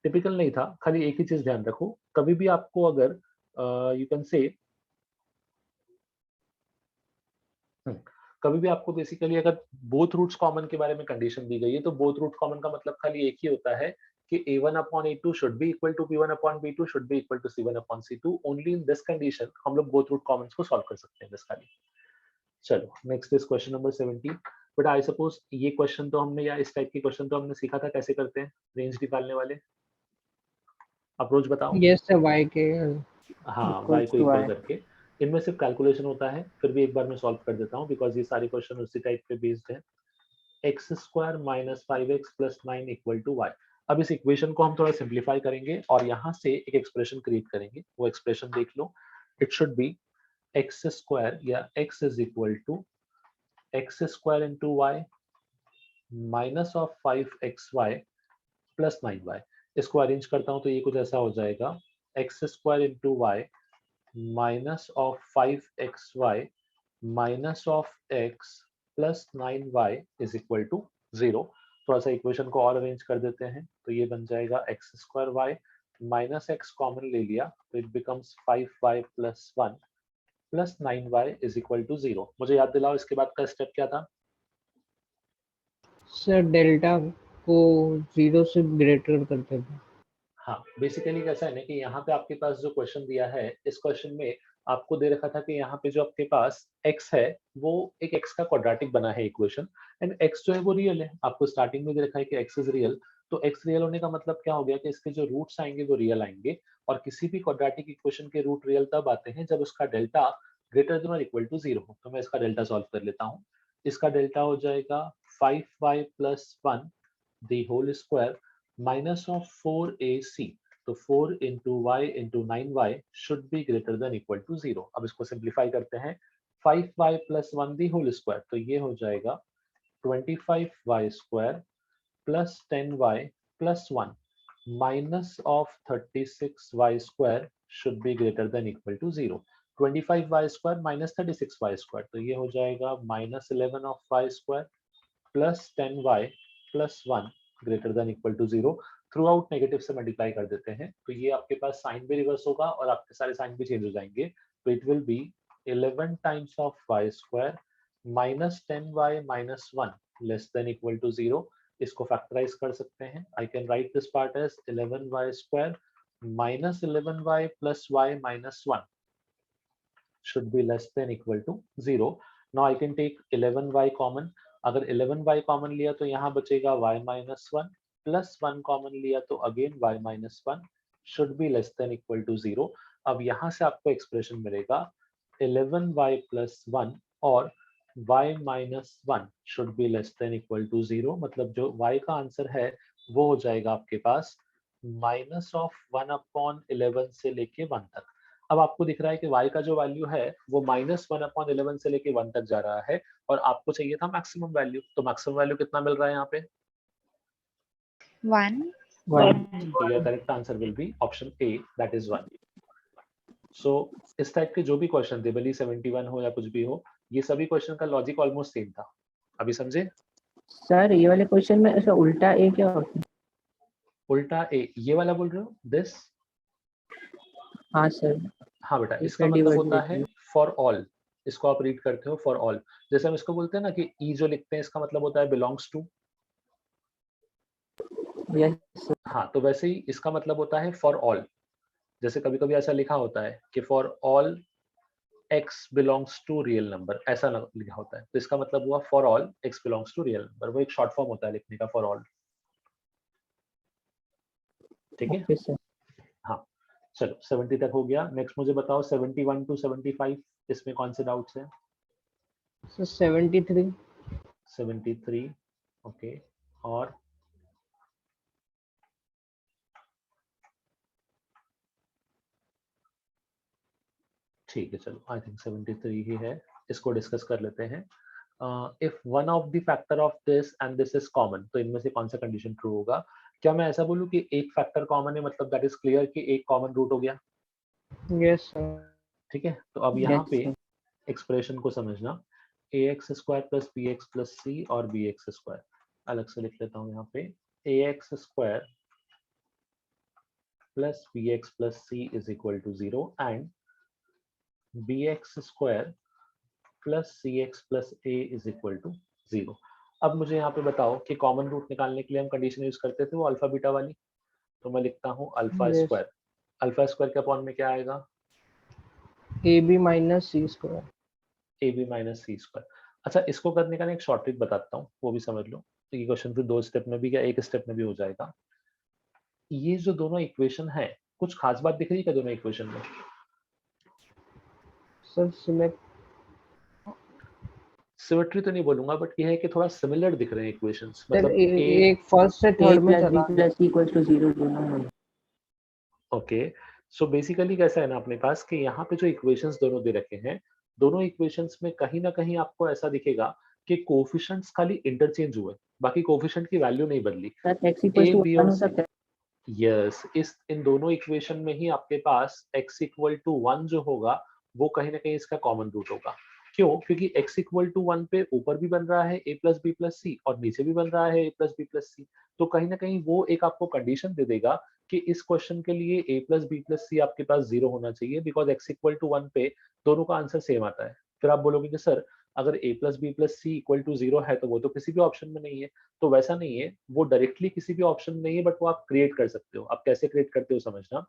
टिपिकल नहीं था, खाली एक ही चीज ध्यान रखो, कभी भी आपको अगर यू कैन से कभी भी आपको बेसिकली अगर बोथ रूट्स कॉमन के बारे में कंडीशन दी गई है तो बोथ रूट कॉमन का मतलब खाली एक ही होता है कि a1 upon a2 should be equal to b1 upon b2 should be equal to c1 upon c2. Only in this condition हम लोग बोथ रूट कॉमन्स को सॉल्व कर सकते हैं बस खाली. चलो next is question number 70. But I suppose ये क्वेश्चन तो हमने, या इस टाइप के क्वेश्चन तो हमने सीखा था कैसे करते हैं रेंज निकालने वाले. अप्रोच बताओ. Yes, sir. YK. हाँ, y Equals को to इक्वल y. करके. इनमें सिर्फ कैलकुलेशन होता है, फिर भी एक बार मैं सॉल्व कर देता हूँ बिकॉज ये सारे क्वेश्चन उसी टाइप पे बेस्ड हैं. X square minus 5x plus 9 equal to y. अब इस इक्वेशन को हम थोड़ा सिंप्लीफाई करेंगे और यहाँ से एक एक्सप्रेशन क्रिएट करेंगे. वो एक्सप्रेशन देख लो. It should be x square या x is equal to X square into Y minus of 5xy plus 9y. इसको अरेंज करता हूँ तो ये कुछ ऐसा हो जाएगा x square into Y minus of 5xy minus of x plus 9y is equal to 0. थोड़ा सा इक्वेशन को और अरेंज कर देते हैं तो ये बन जाएगा x square y minus x common ले लिया तो it becomes 5y plus 1 plus 9y is equal to 0. मुझे याद दिलाओ इसके बाद का स्टेप क्या था? Sir, डेल्टा को 0 से ग्रेटर करते थे. हाँ, बेसिकली कैसा है ना कि यहाँ पे आपके पास जो क्वेश्चन दिया है, इस क्वेश्चन में आपको दे रखा था कि यहाँ पे जो आपके पास x है वो एक x का क्वाड्रेटिक बना है इक्वेशन, एंड x जो है वो रियल है. आपको स्टार्टिंग में दे रखा है कि x इज रियल, तो x रियल होने का मतलब क्या हो गया कि इसके जो रूट्स आएंगे वो रियल आएंगे. और किसी भी क्वाड्रेटिक इक्वेशन के रूट रियल तब आते हैं जब उसका डेल्टा ग्रेटर देन और इक्वल टू 0 हो. तो मैं इसका डेल्टा सॉल्व कर लेता हूँ. इसका डेल्टा हो जाएगा 5y plus 1 the whole square minus of 4ac. तो 4 into y into 9y should be greater than equal to 0. अब इसको सिंप्लीफाई करते हैं. 5y plus 1 the whole square, तो ये हो जाएगा 25y square plus 10y plus 1 minus of 36y square should be greater than equal to 0. 25y square minus 36y square, तो ये हो जाएगा minus 11 of y square plus 10y plus 1 greater than equal to 0. Throughout negative से multiply कर देते हैं तो ये आपके पास साइन भी रिवर्स होगा और आपके सारे साइन भी चेंज हो जाएंगे. तो it will be 11 times of y square minus 10y minus 1 less than equal to 0. इसको फैक्टराइज कर सकते हैं. I can write this part as 11y square minus 11y plus y minus 1 should be less than equal to 0. Now I can take 11y common. अगर 11y common लिया तो यहाँ बचेगा y minus 1 plus 1 common लिया तो again y minus 1 should be less than equal to 0. अब यहाँ से आपको एक्सप्रेशन मिलेगा 11y प्लस 1 और y minus 1 should be less than equal to 0, मतलब जो y का आंसर है वो हो जाएगा आपके पास माइनस ऑफ 1/11 से लेके 1 तक। अब आपको दिख रहा है कि y का जो वैल्यू है वो माइनस 1/11 से लेके 1 तक जा रहा है और आपको चाहिए था मैक्सिमम वैल्यू, तो मैक्सिमम वैल्यू कितना मिल रहा है यहाँ पे? 1. 1. तो your correct answer will be option A, that is 1। सो इस टाइप के जो भी क्वेश्चन थे, भले 71 हो या कुछ भी हो, ये सभी क्वेश्चन का लॉजिक ऑलमोस्ट सेम था। अभी समझे? सर ये वाले क्वेश्चन में ऐसा उल्टा ए क्या होता है? उल्टा ए, ये वाला बोल रहे हो? दिस? हाँ सर। हाँ बेटा, इसका इसका मतलब होता है डिवाइड फॉर ऑल। इसको आप रीड करते हो फॉर ऑल, जैसे हम इसको बोलते हैं ना कि ई जो लिखते हैं इसका मतलब होता है बिलोंग्स टू। यस हाँ, तो वैसे ही इसका मतलब होता है फॉर ऑल। जैसे कभी कभी ऐसा लिखा होता है कि for all x belongs to real number, ऐसा लिखा होता है, तो इसका मतलब हुआ for all x belongs to real number. वो एक शॉर्ट फॉर्म होता है लिखने का फॉर ऑल। ठीक है? Okay sir. हाँ, चलो 70 तक हो गया। नेक्स्ट मुझे बताओ 71 टू 75, इसमें कौन से डाउट्स हैं? So 73. 73, ओके, और ठीक है, चलो आई थिंक 73 ही है, इसको डिस्कस कर लेते हैं। If one of the factor of this and this is common, तो इनमें से कौन सा कंडीशन ट्रू होगा? क्या मैं ऐसा बोलूं कि एक फैक्टर कॉमन है, मतलब दैट इज क्लियर कि एक कॉमन रूट हो गया? Yes sir. ठीक है, तो अब यहाँ यस पे सर। एक्सप्रेशन को समझना, ax square plus bx plus c और bx स्क्वायर, अलग से लिख लेता हूँ यहाँ पे, ax square plus bx plus c is equal to 0 and bx square plus cx plus a is equal to 0। अब मुझे यहाँ पे बताओ कि कॉमन रूट निकालने के लिए हम कंडीशन यूज करते थे वो अल्फा बीटा वाली, तो मैं लिखता हूँ alpha Yes. Square. Alpha square के अपॉन में क्या आएगा? AB minus C square. A B minus C square. अच्छा, इसको करने का ना एक शॉर्ट ट्रिक बताता हूँ, वो भी समझ लो। तो ये क्वेश्चन फिर 2 स्टेप में भी क्या एक स्टेप में भी हो जाएगा। ये जो दोनों इक्वेशन है, कुछ खास बात दिख रही है क्या दोनों इक्वेशन में? Sir select. सिमेट्री तो नहीं बोलूंगा, बट ये है कि थोड़ा सिमिलर दिख रहे हैं इक्वेशंस, सर मतलब ए एक फर्स्ट से ए थर्ड में प्लस बी चला प्लस सी इक्वल्स टू 0 दोनों में। ओके। सो बेसिकली कैसा है ना अपने पास कि यहाँ पे जो इक्वेशंस दोनों दे रखे हैं, दोनों इक्वेशंस में कहीं ना कहीं आपको ऐसा दिखेगा कि कोफिशिएंट्स खाली इंटरचेंज हुए, बाकी कोफिशिएंट की वैल्यू नहीं बदली। Sir x equals A two B 1 और हो सी, सकता है। यस, इस इन दोनों इक्वेशन में ही आपके पास x इक्वल टू 1 जो होगा वो कहीं ना कहीं इसका कॉमन रूट होगा। क्यों? क्योंकि x इक्वल टू 1 पे ऊपर भी बन रहा है a प्लस बी प्लस सी और नीचे भी बन रहा है a प्लस बी प्लस सी, तो कहीं ना कहीं वो एक आपको कंडीशन दे देगा कि इस क्वेश्चन के लिए a प्लस बी प्लस सी आपके पास 0 होना चाहिए, बिकॉज x इक्वल टू 1 पे दोनों का आंसर सेम आता है। फिर आप बोलोगे कि सर अगर a plus B plus C equal to 0 है तो वो तो किसी भी ऑप्शन में नहीं है। तो वैसा नहीं है, वो डायरेक्टली किसी भी ऑप्शन में नहीं है, बट वो आप क्रिएट कर सकते हो। आप कैसे क्रिएट करते हो समझना।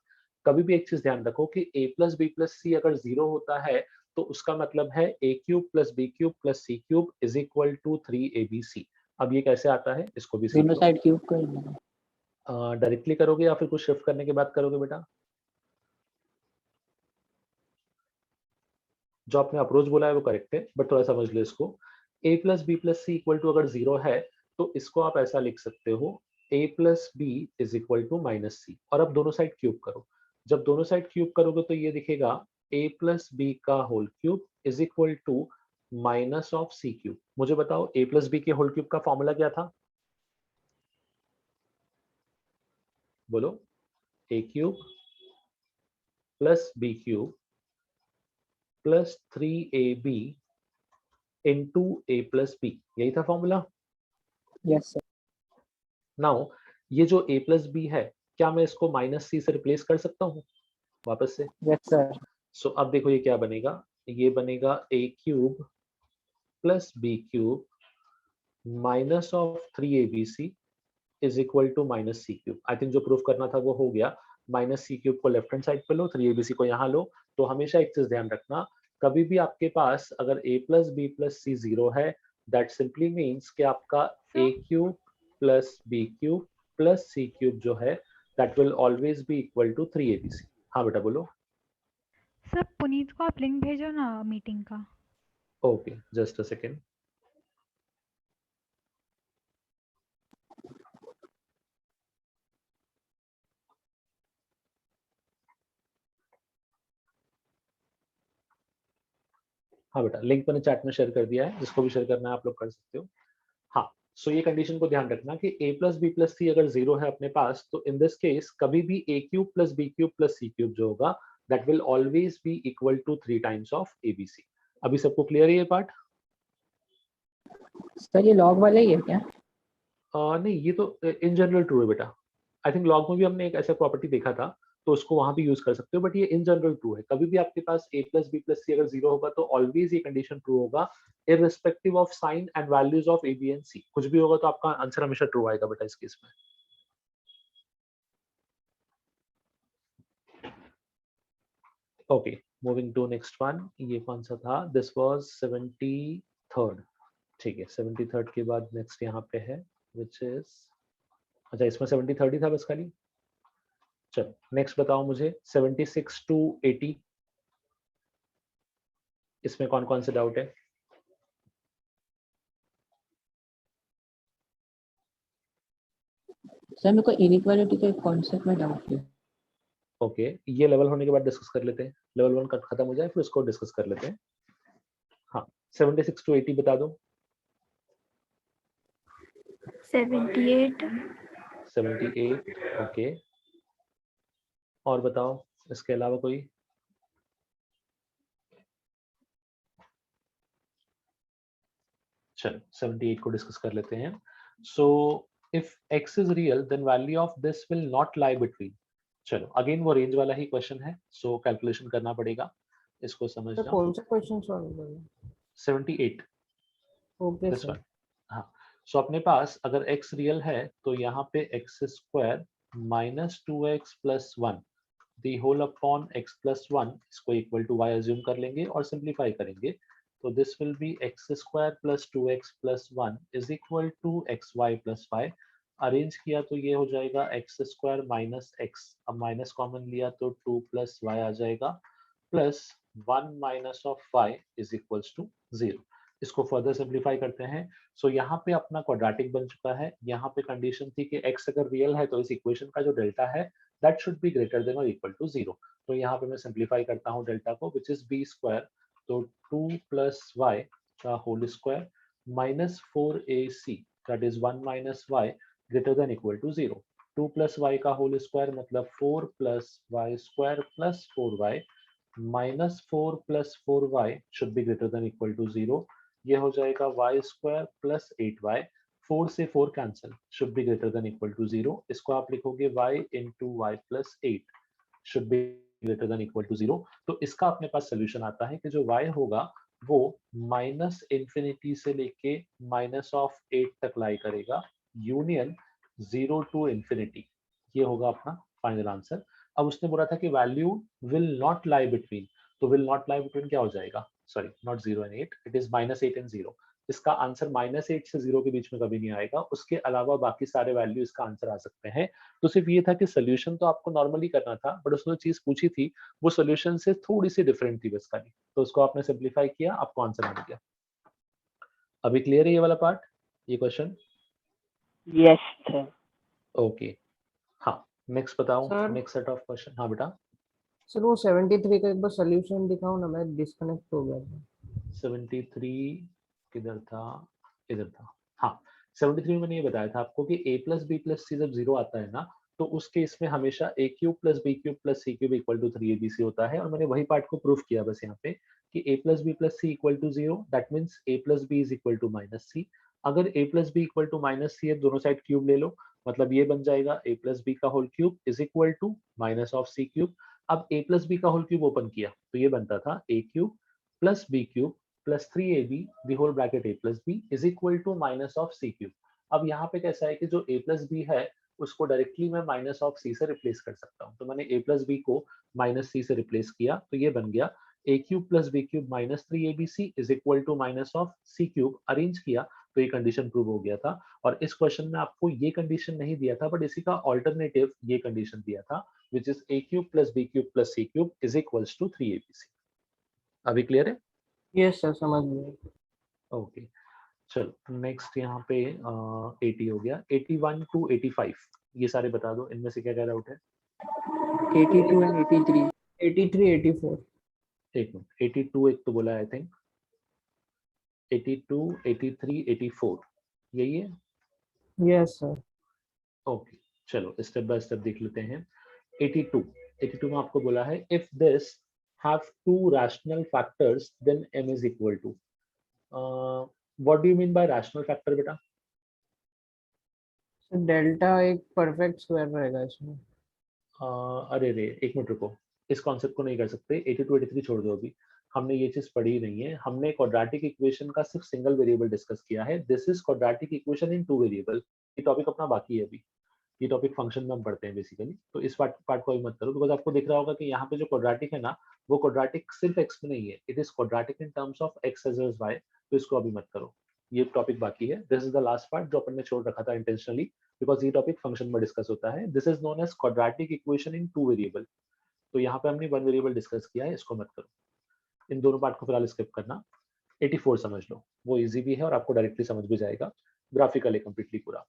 कभी भी एक चीज ध्यान रखो कि a plus B plus C अगर 0 होता है तो उसका मतलब है a cube plus B cube plus C cube is equal to 3abc। अब ये कैसे आता है इसको भी सीख दोनों लो। साइड क्यूब कर लेना। डायरेक्टली करोगे या फिर कुछ शिफ्ट करने के बाद करोगे बेटा? जो आपने अप्रोच बोला है वो करेक्ट है, बट थोड़ा समझ लो इसको। a plus B plus C equal to अगर 0 है तो इसको आप ऐसा लिख सकते हो a plus B is equal to minus C, और अब दोनों साइड क्यूब करो। जब दोनों साइड क्यूब करोगे तो ये दिखेगा a प्लस बी का whole cube is equal to minus of C cube. मुझे बताओ a प्लस बी के होल क्यूब का फॉर्मूला क्या था? बोलो। a cube plus B cube plus 3ab into a plus B, यही था फॉर्मूला। Yes sir. नाउ ये जो a प्लस बी है, क्या मैं इसको माइनस सी से रिप्लेस कर सकता हूँ वापस से? Yes sir. सो अब देखो ये क्या बनेगा, ये बनेगा a cube plus B cube minus of 3abc is equal to minus C cube. I think जो प्रूफ करना था वो हो गया। माइनस सी क्यूब को लेफ्ट हैंड साइड पे लो, 3abc को यहाँ लो। तो हमेशा एक चीज ध्यान रखना, कभी भी आपके पास अगर a plus B plus C 0 है, दैट सिंपली मीन्स कि आपका a cube plus B cube plus C cube जो है that will always be equal to 3abc। हाँ बेटा बोलो। सर पुनीत को आप लिंक भेजो ना मीटिंग का। Okay, just a second. हाँ बेटा, लिंक मैंने चैट में शेयर कर दिया है, जिसको भी शेयर करना है आप लोग कर सकते हो। हाँ, सो ये कंडीशन को ध्यान रखना कि a plus B plus C अगर 0 है अपने पास, तो इन दिस केस कभी भी a cube plus B cube plus C cube जो होगा that will always be equal to 3 times of abc। अभी सबको क्लियर है ये पार्ट? सर ये लॉग वाला ही है क्या? नहीं, ये तो इन जनरल ट्रू है बेटा। आई थिंक लॉग में भी हमने एक ऐसा प्रॉपर्टी देखा था, तो उसको वहां भी यूज कर सकते हो, बट ये इन जनरल ट्रू है। कभी भी आपके पास a plus B plus C अगर 0 होगा तो ऑलवेज ये कंडीशन ट्रू होगा, irrespective of sine and values of a b and c। कुछ भी होगा तो आपका आंसर हमेशा ट्रू आएगा बेटा इस केस में। Okay, moving to next one. ये कौन सा था? This was 73rd। ठीक है, 73rd के बाद नेक्स्ट यहाँ पे है विच इज, अच्छा इसमें 73rd ही था बस खाली। चलो नेक्स्ट बताओ मुझे 76 to 80, इसमें कौन कौन से डाउट है? सर मेरे को इनइक्वालिटी के कॉन्सेप्ट में डाउट है। ओके, ये लेवल होने के बाद डिस्कस कर लेते हैं। लेवल 1 खत्म हो जाए फिर उसको डिस्कस कर लेते हैं। हाँ, 76 to 80 बता दो। 78। 78, ओके। और बताओ इसके अलावा कोई? चलो 78 को डिस्कस कर लेते हैं। So if x is real then value of this will not lie between. चलो अगेन वो रेंज वाला ही क्वेश्चन है, सो कैलकुलेशन करना पड़ेगा, इसको तो समझना। कौन सा क्वेश्चन सॉल्व करें? 78 ओके दिस सर। वन। हाँ, सो अपने पास अगर x रियल है तो यहाँ पे x square minus 2x plus 1 the whole upon x plus 1 इसको इक्वल टू y अज्यूम कर लेंगे और सिंप्लीफाई करेंगे, तो this will be x square plus 2x plus 1 is equal to xy plus 5। Arrange किया तो ये हो जाएगा एक्स स्क्वायर माइनस एक्स, अब माइनस कॉमन लिया तो 2 प्लस वाई आ जाएगा, plus 1 minus of Y is equals to 0। इसको फर्दर सिंप्लीफाई करते हैं। सो यहाँ पे अपना क्वाड्रेटिक बन चुका है। यहाँ पे कंडीशन थी कि x अगर रियल है तो इस इक्वेशन का जो डेल्टा है that should be greater then और इक्वल टू 0। तो यहाँ पे मैं सिंप्लीफाई करता हूँ डेल्टा को, विच इज बी स्क्वायर, तो 2 प्लस वाई का whole square minus 4ac that is 1 minus Y greater than equal to 0। 2 plus Y का होल स्क्वायर मतलब 4 plus Y square plus 4y minus 4 plus 4y should be greater than equal to 0। ये हो जाएगा y square plus 8y, 4 से 4 cancel, should be greater than equal to 0। इसको आप लिखोगे y into Y plus 8 should be greater than equal to 0। तो इसका अपने पास सोल्यूशन आता है कि जो y होगा वो माइनस इंफिनिटी से लेके माइनस ऑफ 8 तक लाई करेगा, यूनियन 0 टू इंफिनिटी। ये होगा अपना फाइनल आंसर। अब उसने बोला था कि value will not lie between, तो विल नॉट लाई बिटवीन क्या हो जाएगा? Sorry, not 0 and 8, it is -8 and 0। इसका आंसर -8 से 0 के बीच में कभी नहीं आएगा, उसके अलावा बाकी सारे वैल्यू इसका आंसर आ सकते हैं। तो सिर्फ ये था कि सोल्यूशन तो आपको नॉर्मली करना था, बट उसने जो चीज पूछी थी वो सोल्यूशन से थोड़ी सी डिफरेंट थी बस खाली, तो उसको आपने सिंप्लीफाई किया, आपको आंसर मिल गया। अभी क्लियर है ये वाला पार्ट, ये क्वेश्चन? Yes sir. ओके, हाँ नेक्स्ट बताओ, sir next set of question. हाँ बेटा, सर वो 73 का एक बार सॉल्यूशन दिखाओ ना, मैं डिस्कनेक्ट हो गया था। 73 किधर था? इधर था। हाँ, 73 में मैंने ये बताया था आपको कि a प्लस बी प्लस सी जब 0 आता है ना, तो उस केस में हमेशा a cube plus B cube plus C cube equal to 3abc होता है। और मैंने वही पार्ट को प्रूफ किया बस यहाँ पे कि a plus B plus C equal to 0, that means a plus B is equal to minus C. अगर a plus B equal to minus C है, दोनों साइड क्यूब ले लो, मतलब ये बन जाएगा a प्लस बी का whole cube is equal to minus of C cube. अब a प्लस बी का होल क्यूब ओपन किया तो ये बनता था a cube plus B cube plus 3ab the whole bracket a plus b is equal to minus of c cube। अब यहाँ पे कैसा है कि जो a plus b है उसको डायरेक्टली मैं माइनस ऑफ c से रिप्लेस कर सकता हूँ। तो मैंने a plus b को माइनस c से रिप्लेस किया तो ये बन गया a cube plus b cube minus 3abc is equal to minus of c cube. Arrange किया तो ये कंडीशन प्रूव हो गया था। और इस क्वेश्चन में आपको ये कंडीशन नहीं दिया था, बट इसी का ऑल्टरनेटिव ये कंडीशन दिया था, which is a cube plus b cube plus c cube is equals to 3abc। अभी क्लियर है? यस सर, समझ गया। ओके चलो नेक्स्ट यहाँ पे 80 हो गया, 81 to 85 ये सारे बता दो, इनमें से क्या क्या डाउट है? 82 and 83. 83 84। एक मिनट, 82 एक तो बोला आई थिंक, 82 83 84 यही है? Yes sir. ओके चलो स्टेप बाय स्टेप देख लेते हैं। 82 में आपको बोला है if this have two rational factors then m is equal to, what do you mean by rational factor बेटा? सर डेल्टा एक परफेक्ट स्क्वायर रहेगा इसमें। अरे रे एक मिनट रुको, इस कॉन्सेप्ट को नहीं कर सकते, 82 83 छोड़ दो, अभी हमने ये चीज पढ़ी नहीं है, हमने क्वाड्रेटिक इक्वेशन का सिर्फ सिंगल वेरिएबल डिस्कस किया है। This is quadratic equation in two variable, ये टॉपिक अपना बाकी है अभी, ये टॉपिक फंक्शन में हम पढ़ते हैं बेसिकली, तो इस पार्ट को अभी मत करो, बिकॉज आपको दिख रहा होगा कि यहाँ पे जो क्वाड्रेटिक है ना, वो क्वाड्रेटिक सिर्फ एक्स में नहीं है, it is quadratic in terms of x as well as Y, तो इसको अभी मत करो, ये टॉपिक बाकी है। This is the last part जो अपन ने छोड़ रखा था इंटेंशनली, बिकॉज ये टॉपिक फंक्शन में डिस्कस होता है। This is known as quadratic equation in two variable, तो यहाँ पे हमने वन वेरिएबल डिस्कस किया है, इसको मत करो, इन दोनों पार्ट को फिलहाल स्किप करना। 84 समझ लो, वो इजी भी है और आपको डायरेक्टली समझ भी जाएगा, ग्राफिकल है कंप्लीटली पूरा।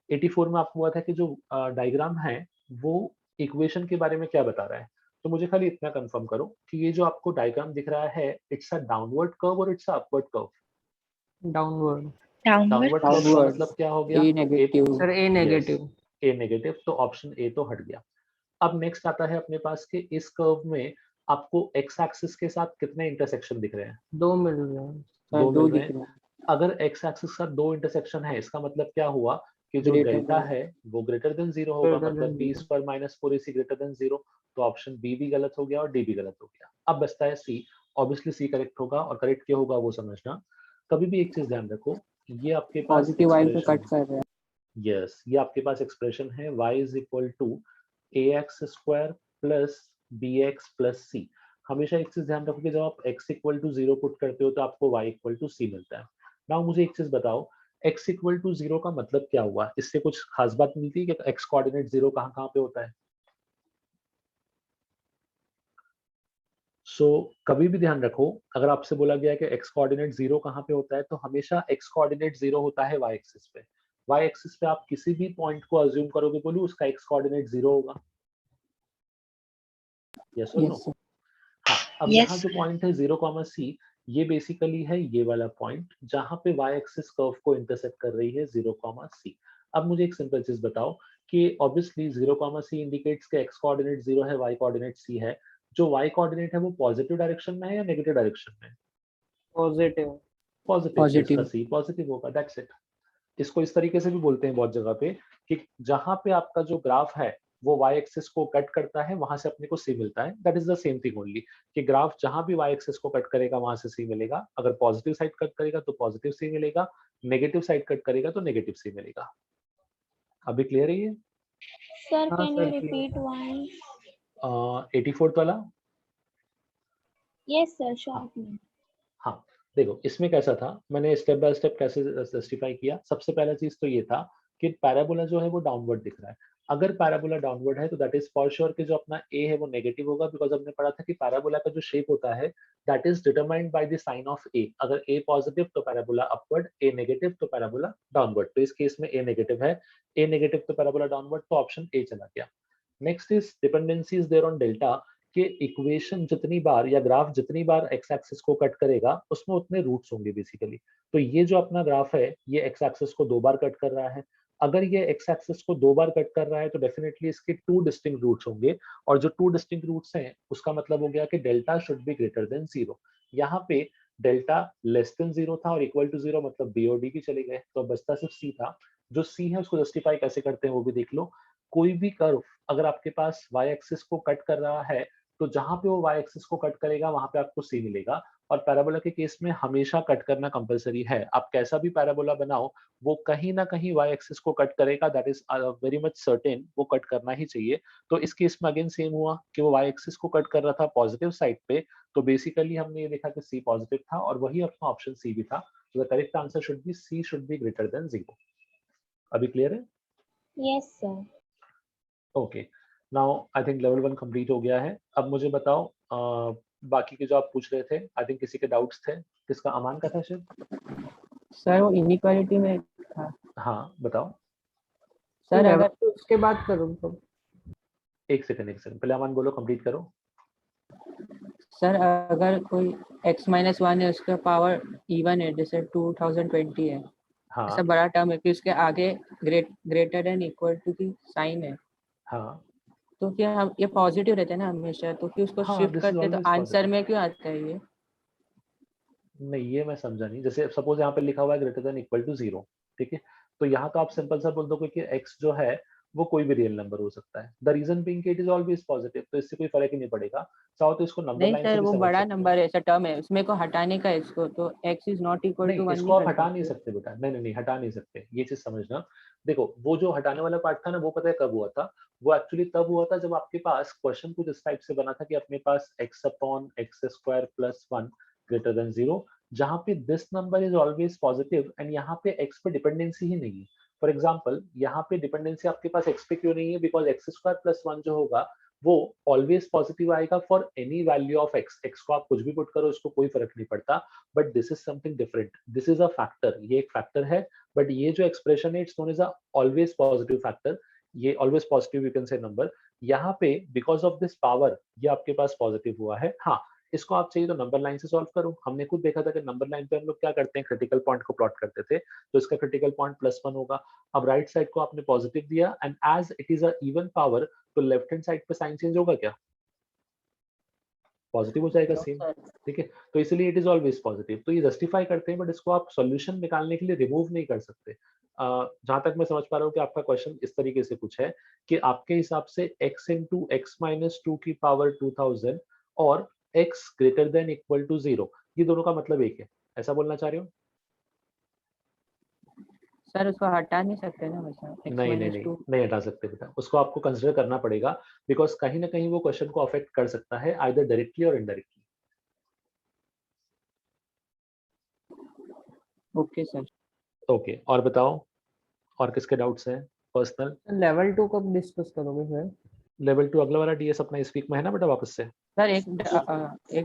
84 में आपको हुआ था कि जो डायग्राम है वो इक्वेशन के बारे में क्या बता रहा है, तो मुझे खाली इतना कंफर्म करो कि ये जो आपको डायग्राम दिख रहा है इट्स अ डाउनवर्ड कर्व और it's a upward curve? Downward. Downward curve का Downward. मतलब क्या हो गया? A negative. Sir A negative. A negative, तो ऑप्शन ए तो हट गया। अब नेक्स्ट आता है अपने पास कि इस कर्व में आपको एक्स एक्सिस के साथ कितने इंटरसेक्शन दिख रहे हैं? 2 मिल रहे हैं। Sir, दो दो मिल रहे दिख हैं। रहे हैं. अगर एक्स एक्सिस का दो इंटरसेक्शन है, इसका मतलब क्या हुआ कि जो Greater डेल्टा than. है वो ग्रेटर देन जीरो होगा, Greater मतलब than be 0। Square minus 4ac greater than zero, तो ऑप्शन बी भी गलत हो गया और डी भी गलत हो गया। अब बचता है सी, ऑब्वियसली सी करेक्ट होगा, और करेक्ट क्या होगा वो समझना। कभी भी एक चीज ध्यान रखो, ये आपके पास पॉजिटिव वाई पे एक्सप्रेशन कट कर रहे हैं. यस, ये आपके पास एक्सप्रेशन है y is equal to A X square plus B X plus C. हमेशा एक चीज ध्यान रखो कि जब आप x equal to zero put करते हो तो आपको y इक्वल टू सी मिलता है। नाउ मुझे एक चीज बताओ, x इक्वल टू जीरो का मतलब क्या हुआ? इससे कुछ खास बात मिलती है कि x कोऑर्डिनेट जीरो कहाँ कहाँ पे होता है? सो कभी भी ध्यान रखो, अगर आपसे बोला गया है कि x कोऑर्डिनेट जीरो कहाँ पे होता है, तो हमेशा x कोऑर्डिनेट जीरो होता है y एक्सिस पे। y एक्सिस पे आप किसी भी पॉइंट को अज्यूम करोगे बोलूं उसका x कोऑर्डिनेट जीरो होगा, यस और नो? Yes, sir. हाँ, अब Yes, यहाँ जो sir. पॉइंट है 0,c, ये बेसिकली है ये वाला पॉइंट जहाँ पे y एक्सिस कर्व को इंटरसेक्ट कर रही है 0,c। अब मुझे एक सिंपल चीज बताओ कि ऑब्वियसली 0,c इंडिकेट्स के x कोऑर्डिनेट 0 है, y कोऑर्डिनेट c है, जो y कोऑर्डिनेट है वो पॉजिटिव डायरेक्शन में है या नेगेटिव डायरेक्शन में? पॉजिटिव। पॉजिटिव, तो इसका Positive. सी पॉजिटिव होगा, दैट्स इट। इसको इस तरीके से भी बोलते हैं बहुत जगह पे कि जहां पे आपका जो ग्राफ है वो y एक्सिस को कट करता है, वहां से अपने को c मिलता है, that is the same thing only, कि ग्राफ जहां भी y एक्सिस को कट करेगा वहां से c मिलेगा, अगर पॉजिटिव साइड कट करेगा तो पॉजिटिव c मिलेगा, नेगेटिव साइड कट करेगा तो नेगेटिव c मिलेगा। अभी क्लियर है ये? Sir, हाँ can you sir, repeat once? 84 वाला? Yes, sir, हाँ shortly. हाँ, देखो इसमें कैसा था, मैंने स्टेप बाय स्टेप कैसे जस्टिफाई किया। सबसे पहला चीज तो ये था कि पैराबोला जो है वो डाउनवर्ड दिख रहा है। अगर पैराबोला डाउनवर्ड है तो दैट इज फॉर श्योर कि जो अपना ए है वो नेगेटिव होगा, बिकॉज हमने पढ़ा था कि पैराबोला का जो शेप होता है that is determined by the sign of A. अगर ए पॉजिटिव तो पैराबोला अपवर्ड, ए नेगेटिव तो पैराबोला डाउनवर्ड, तो इस केस में ए नेगेटिव है, ए नेगेटिव तो पैराबोला डाउनवर्ड, तो ऑप्शन ए चला गया। Next is dependency is there on delta, कि इक्वेशन जितनी बार या ग्राफ जितनी बार एक्स एक्सिस को कट करेगा उसमें उतने रूट्स होंगे बेसिकली। तो ये जो अपना ग्राफ है ये एक्स एक्सिस को दो बार कट कर रहा है, अगर ये एक्स एक्सिस को दो बार कट कर रहा है तो डेफिनेटली इसके टू डिस्टिंक्ट रूट्स होंगे, और जो टू डिस्टिंक्ट रूट्स हैं उसका मतलब हो गया कि delta should be greater than zero. यहाँ पे डेल्टा लेस देन जीरो था और इक्वल टू जीरो, मतलब बी और डी भी चले गए, तो बचता सिर्फ सी था। जो सी है उसको जस्टिफाई कैसे करते हैं वो भी देख लो। कोई भी कर्व अगर आपके पास वाई एक्सिस को कट कर रहा है तो जहां पे वो वाई एक्सिस को कट करेगा वहां पे आपको सी मिलेगा, और पैराबोला के केस में हमेशा कट करना कंपलसरी है। आप कैसा भी पैराबोला बनाओ वो कहीं ना कहीं वाई एक्सिस को कट करेगा, that is very much certain, वो कट करना ही चाहिए। तो इस केस में अगेन सेम हुआ कि वो वाई एक्सिस को कट कर रहा था पॉजिटिव साइड पे, तो बेसिकली हमने ये देखा कि सी पॉजिटिव था और वही अपना ऑप्शन सी भी था, तो the correct answer should be C should be greater than zero. अभी क्लियर है? Yes, sir. Okay, now I think level 1 complete हो गया है। अब मुझे बताओ बाकी के जो आप पूछ रहे थे, आई थिंक किसी के डाउट्स थे, किसका? अमान का था शायद। सर वो इनइक्वालिटी में था। हाँ बताओ। सर लेवल अगर टू उसके बाद करूँ तो? एक सेकंड पहले अमान बोलो, कंप्लीट करो। सर अगर कोई x-1 है उसका पावर इवन है, जैसे 2020 है, हाँ ऐसा बड़ा टर्म है कि उसके आगे ग्रेटर देन इक्वल टू की साइन है, हाँ तो फिर हम ये पॉजिटिव रहते हैं ना हमेशा, तो फिर उसको हाँ, शिफ्ट दिस इज करते हैं तो ऑलवेज आंसर पॉजिटिव। में क्यों आता है ये? नहीं, ये मैं समझा नहीं। जैसे सपोज यहाँ पे लिखा हुआ है ग्रेटर देन इक्वल टू 0, ठीक है, तो यहाँ तो आप सिंपल सा बोल दो कि x जो है वो कोई भी रियल नंबर हो सकता है। द रीजन बीइंग कि इट इज ऑलवेज पॉजिटिव, तो इससे कोई फर्क ही नहीं पड़ेगा। चाहो तो इसको नंबर नहीं लाइन से सर, भी वो समझ बड़ा सकते हो। नंबर है, ऐसा टर्म है, उसमें को हटाने का है इसको, तो x is not equal to नहीं, 1 इसको नहीं आप कर हटा नहीं सकते। सकते बेटा, नहीं हटा नहीं सकते, ये चीज समझना। देखो, वो जो हटाने वाला पार्ट था ना, वो पता है कब हुआ था? वो एक्चुअली तब हुआ था जब आपके पास क्वेश्चन कुछ इस टाइप से बना था कि अपने पास x upon x square plus 1 greater then 0, जहां पे this number is always positive and यहाँ पे x पे डिपेंडेंसी ही नहीं है। फॉर एग्जाम्पल, यहाँ पे डिपेंडेंसी आपके पास x पे क्यों नहीं है? बिकॉज एक्स स्क्वायर प्लस 1 जो होगा वो ऑलवेज पॉजिटिव आएगा for any value of x। x को आप कुछ भी पुट करो, उसको कोई फर्क नहीं पड़ता। But this is something different, this is a factor, ये एक फैक्टर है। बट ये जो एक्सप्रेशन है, it's known as a always positive factor, ये always positive you can say number. यहाँ पे बिकॉज ऑफ दिस पावर ये आपके पास पॉजिटिव हुआ है। हाँ, इसको आप चाहिए तो नंबर लाइन से सॉल्व करो। हमने खुद देखा था कि नंबर लाइन पे हम लोग क्या करते हैं, क्रिटिकल पॉइंट को प्लॉट करते थे, तो इसका क्रिटिकल पॉइंट +1 होगा। अब राइट साइड को आपने पॉजिटिव दिया and as it is a even power, तो लेफ्ट हैंड साइड पे साइन चेंज होगा क्या? पॉजिटिव हो जाएगा नो सेम, सर। ठीक है। तो इसलिए इट इज ऑलवेज पॉजिटिव, तो ये जस्टिफाई करते हैं, बट इसको आप सॉल्यूशन निकालने के लिए रिमूव नहीं कर सकते। जहां तक मैं समझ पा रहा हूँ कि आपका क्वेश्चन इस तरीके से कुछ है कि आपके हिसाब से x into x minus two की पावर 2000 और x greater than equal to 0, ये दोनों का मतलब एक है, ऐसा बोलना चाह रहे हो? सर उसको हटा नहीं सकते ना वैसा, x नहीं नहीं माइनस नहीं, टू। नहीं हटा सकते बेटा, उसको आपको कंसिडर करना पड़ेगा, बिकॉज कहीं ना कहीं वो क्वेश्चन को अफेक्ट कर सकता है, आइदर डायरेक्टली और इनडायरेक्टली। Okay sir. ओके, और बताओ, और किसके डाउट्स हैं पर्सनल? लेवल टू कब डिस्कस करोगे फिर? लेवल 2 अगला वाला डीएस अपना इस वीक में है ना बेटा, वापस से। सर एक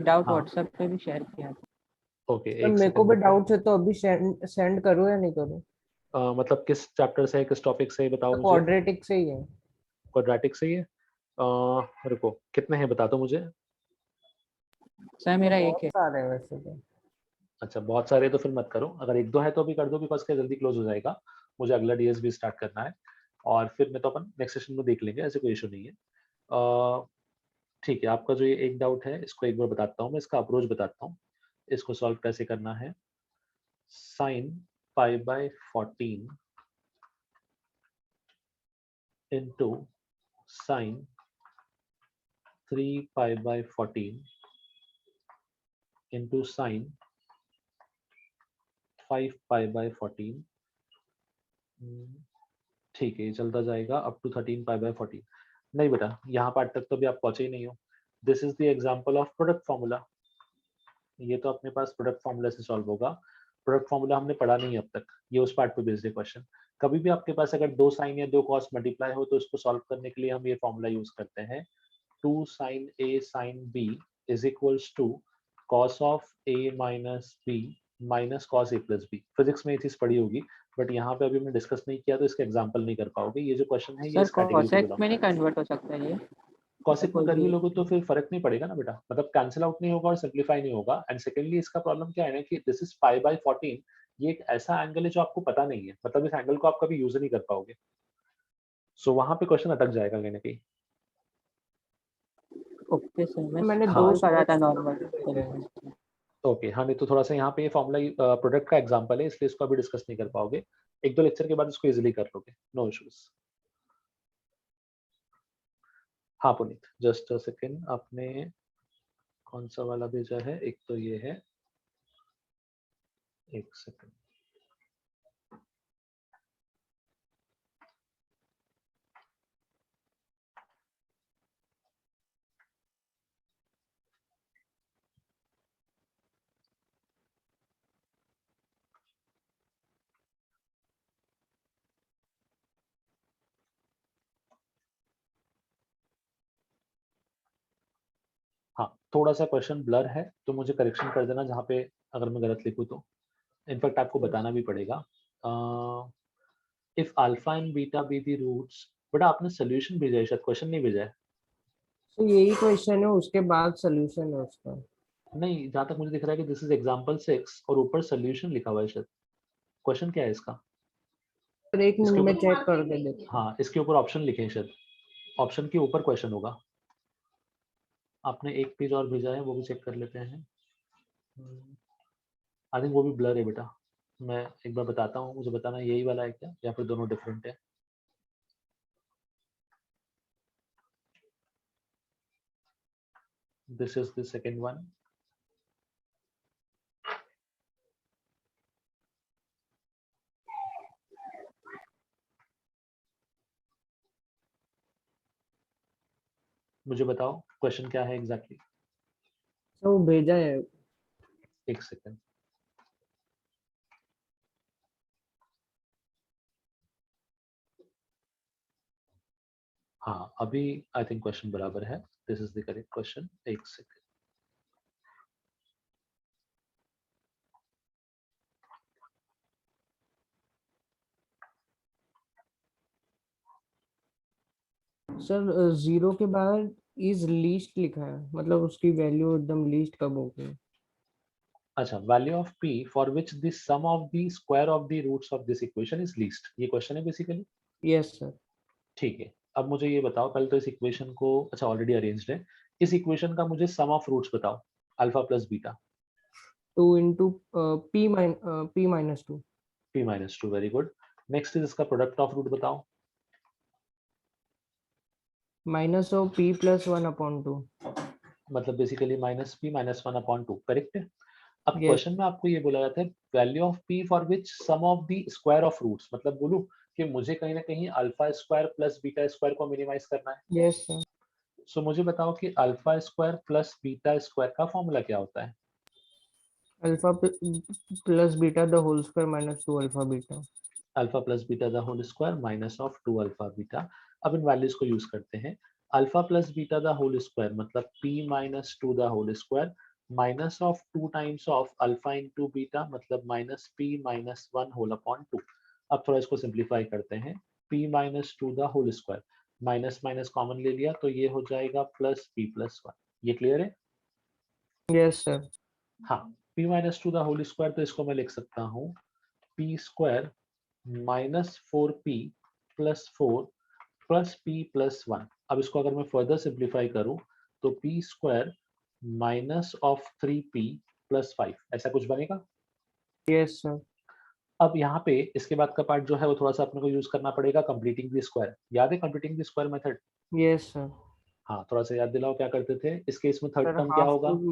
डाउट हाँ व्हाट्सएप पे भी शेयर किया था। ओके, तो एक मेरे को सेकंड भी बेटा। डाउट्स है तो अभी सेंड करूँ या नहीं करूँ? मतलब किस चैप्टर से, किस टॉपिक से बताओ मुझे। क्वाड्रेटिक से ही है। क्वाड्रेटिक से ही है? रुको, कितने हैं बता दो मुझे। सर मेरा एक बहुत है। सारे हैं वैसे तो। अच्छा, बहुत सारे तो फिर मत करो, अगर एक दो है तो अभी कर दो, बिकॉज क्या जल्दी क्लोज हो जाएगा, मुझे अगला डीएस भी स्टार्ट करना है, और फिर मैं तो अपन नेक्स्ट सेशन में देख लेंगे, ऐसे कोई इशू नहीं है। ठीक है, आपका जो ये एक डाउट है, इसको एक बार बताता हूँ मैं, इसका अप्रोच बताता हूँ, इसको सॉल्व कैसे करना है। Sine pi by 14 into sine 3 pi by 14 into sine 5 pi by 14। ठीक है, ये चलता जाएगा अप टू 13 pi by 14। नहीं बेटा, यहाँ पार्ट तक तो भी आप पहुंचे ही नहीं हो। This is the example of product formula, ये तो अपने पास प्रोडक्ट फॉर्मूला से सॉल्व होगा। प्रोडक्ट फॉर्मूला हमने पढ़ा नहीं है अब तक, ये उस पार्ट पे बेस्ड है क्वेश्चन। कभी भी आपके पास अगर दो साइन या दो कॉस मल्टीप्लाई हो, तो इसको सॉल्व करने के लिए हम ये फॉर्मूला यूज करते हैं, 2 sin A sin B is equals to cos of A minus B minus cos A plus B। Physics में ये चीज पढ़ी होगी, बट यहाँ पे अभी हमने डिस्कस नहीं किया, तो इसका एग्जांपल नहीं कर पाओगे। ये जो क्वेश्चन है ये सर इस कैटेगरी को कॉसेक बिलोंग में नहीं करता है। कन्वर्ट हो सकता है ये? ऐसा कॉसेक में कोई कर भी भी? लोगे तो फिर फर्क नहीं पड़ेगा ना बेटा, मतलब कैंसिल आउट नहीं होगा और सिंप्लीफाई नहीं होगा। एंड सेकेंडली इसका प्रॉब्लम क्या है ना कि दिस इज पाई बाय 14, ये एक ऐसा एंगल है जो आपको पता नहीं है, मतलब इस एंगल को आप कभी यूज नहीं कर पाओगे, सो वहां पे क्वेश्चन अटक जाएगा कहीं ना कहीं। ओके सर, मैं मैंने दो सॉल्व कर रहा था नॉर्मल देखे हैं। तरीके से। ओके हाँ, नहीं तो थोड़ा सा यहाँ पे ये फॉर्मूला प्रोडक्ट का एग्जांपल है, इसलिए इसको अभी डिस्कस नहीं कर पाओगे, एक दो लेक्चर के बाद इसको इजीली कर लोगे, नो इश्यूज। हाँ पुनीत, जस्ट अ सेकंड, आपने कौन सा वाला भेजा है? एक तो ये है, एक सेकंड। हाँ, थोड़ा सा क्वेश्चन ब्लर है तो मुझे करेक्शन कर देना जहाँ पे अगर मैं गलत लिखूँ तो। इनफैक्ट आपको बताना भी पड़ेगा। If alpha and beta be the roots, but आपने सोल्यूशन भेजा है, शायद क्वेश्चन नहीं भेजा है। तो यही क्वेश्चन है, उसके बाद सोल्यूशन है उसका। नहीं, जहाँ तक मुझे दिख रहा है कि दिस इज एग्जांपल 6 और ऊपर सोल्यूशन लिखा हुआ है शायद। क्वेश्चन क्या है इसका? पर एक इसके मिनट में ऊपर चेक कर के देखते हैं। हाँ, इसके ऊपर ऑप्शन लिखे हैं शायद। ऑप्शन के ऊपर क्वेश्चन होगा। आपने एक पेज और भेजा है, वो भी चेक कर लेते हैं। आई थिंक वो भी ब्लर है बेटा। मैं एक बार बताता हूँ, मुझे बताना यही वाला है क्या या फिर दोनों डिफरेंट है। This is the second one. मुझे बताओ क्वेश्चन क्या है एग्जैक्टली। तो वो भेजा है। एक सेकंड। हाँ, अभी आई थिंक क्वेश्चन बराबर है। This is the correct question. एक सेकंड। सर जीरो के बाद इज लीस्ट लिखा है, मतलब उसकी वैल्यू एकदम लीस्ट कब होगी? अच्छा, value of p for which the sum of the square of the roots of this equation is least, ये क्वेश्चन है बेसिकली। Yes sir. ठीक है, अब मुझे ये बताओ पहले तो इस इक्वेशन को, अच्छा ऑलरेडी अरेंज्ड है। इस इक्वेशन का मुझे सम ऑफ रूट्स बताओ, alpha plus beta. 2 into p minus 2। p minus 2, very good. Next is इसका प्रोडक्ट ऑफ रूट बताओ। Minus of p plus 1 upon 2। मतलब basically minus p minus 1 upon 2, correct है। अब यस। क्वेश्चन में आपको ये बोला जाता है value of p for which sum of the square of roots, मतलब बोलूं कि मुझे कहीं ना कहीं alpha square plus beta square को मिनिमाइज करना है। Yes sir. सो मुझे बताओ कि alpha square plus beta square का फॉर्मूला क्या होता है। Alpha plus beta the whole square minus 2 alpha beta. Alpha plus beta the whole square minus of 2 alpha beta. अब इन वैल्यूज को यूज करते हैं। Alpha plus beta the whole square मतलब p minus 2 the whole square minus of 2 times of alpha into beta मतलब minus p minus 1 whole upon 2। अब थोड़ा इसको simplify करते हैं। p minus 2 the whole square, minus minus common ले लिया तो ये हो जाएगा प्लस p प्लस 1। ये क्लियर है? Yes sir. हाँ, p minus 2 the whole square, तो इसको मैं लिख सकता हूँ p square minus 4p plus 4 plus p plus 1। अब इसको अगर मैं फर्दर सिंप्लीफाई करूं तो p square minus of 3p plus 5, ऐसा कुछ बनेगा। Yes sir. अब यहाँ पे इसके बाद का पार्ट जो है वो थोड़ा सा अपने को यूज करना पड़ेगा, कंप्लीटिंग द स्क्वायर। याद है completing the square method? Yes sir. हाँ, थोड़ा सा याद दिलाओ क्या करते थे इस केस में। थर्ड सर टर्म क्या हाफ होगा? को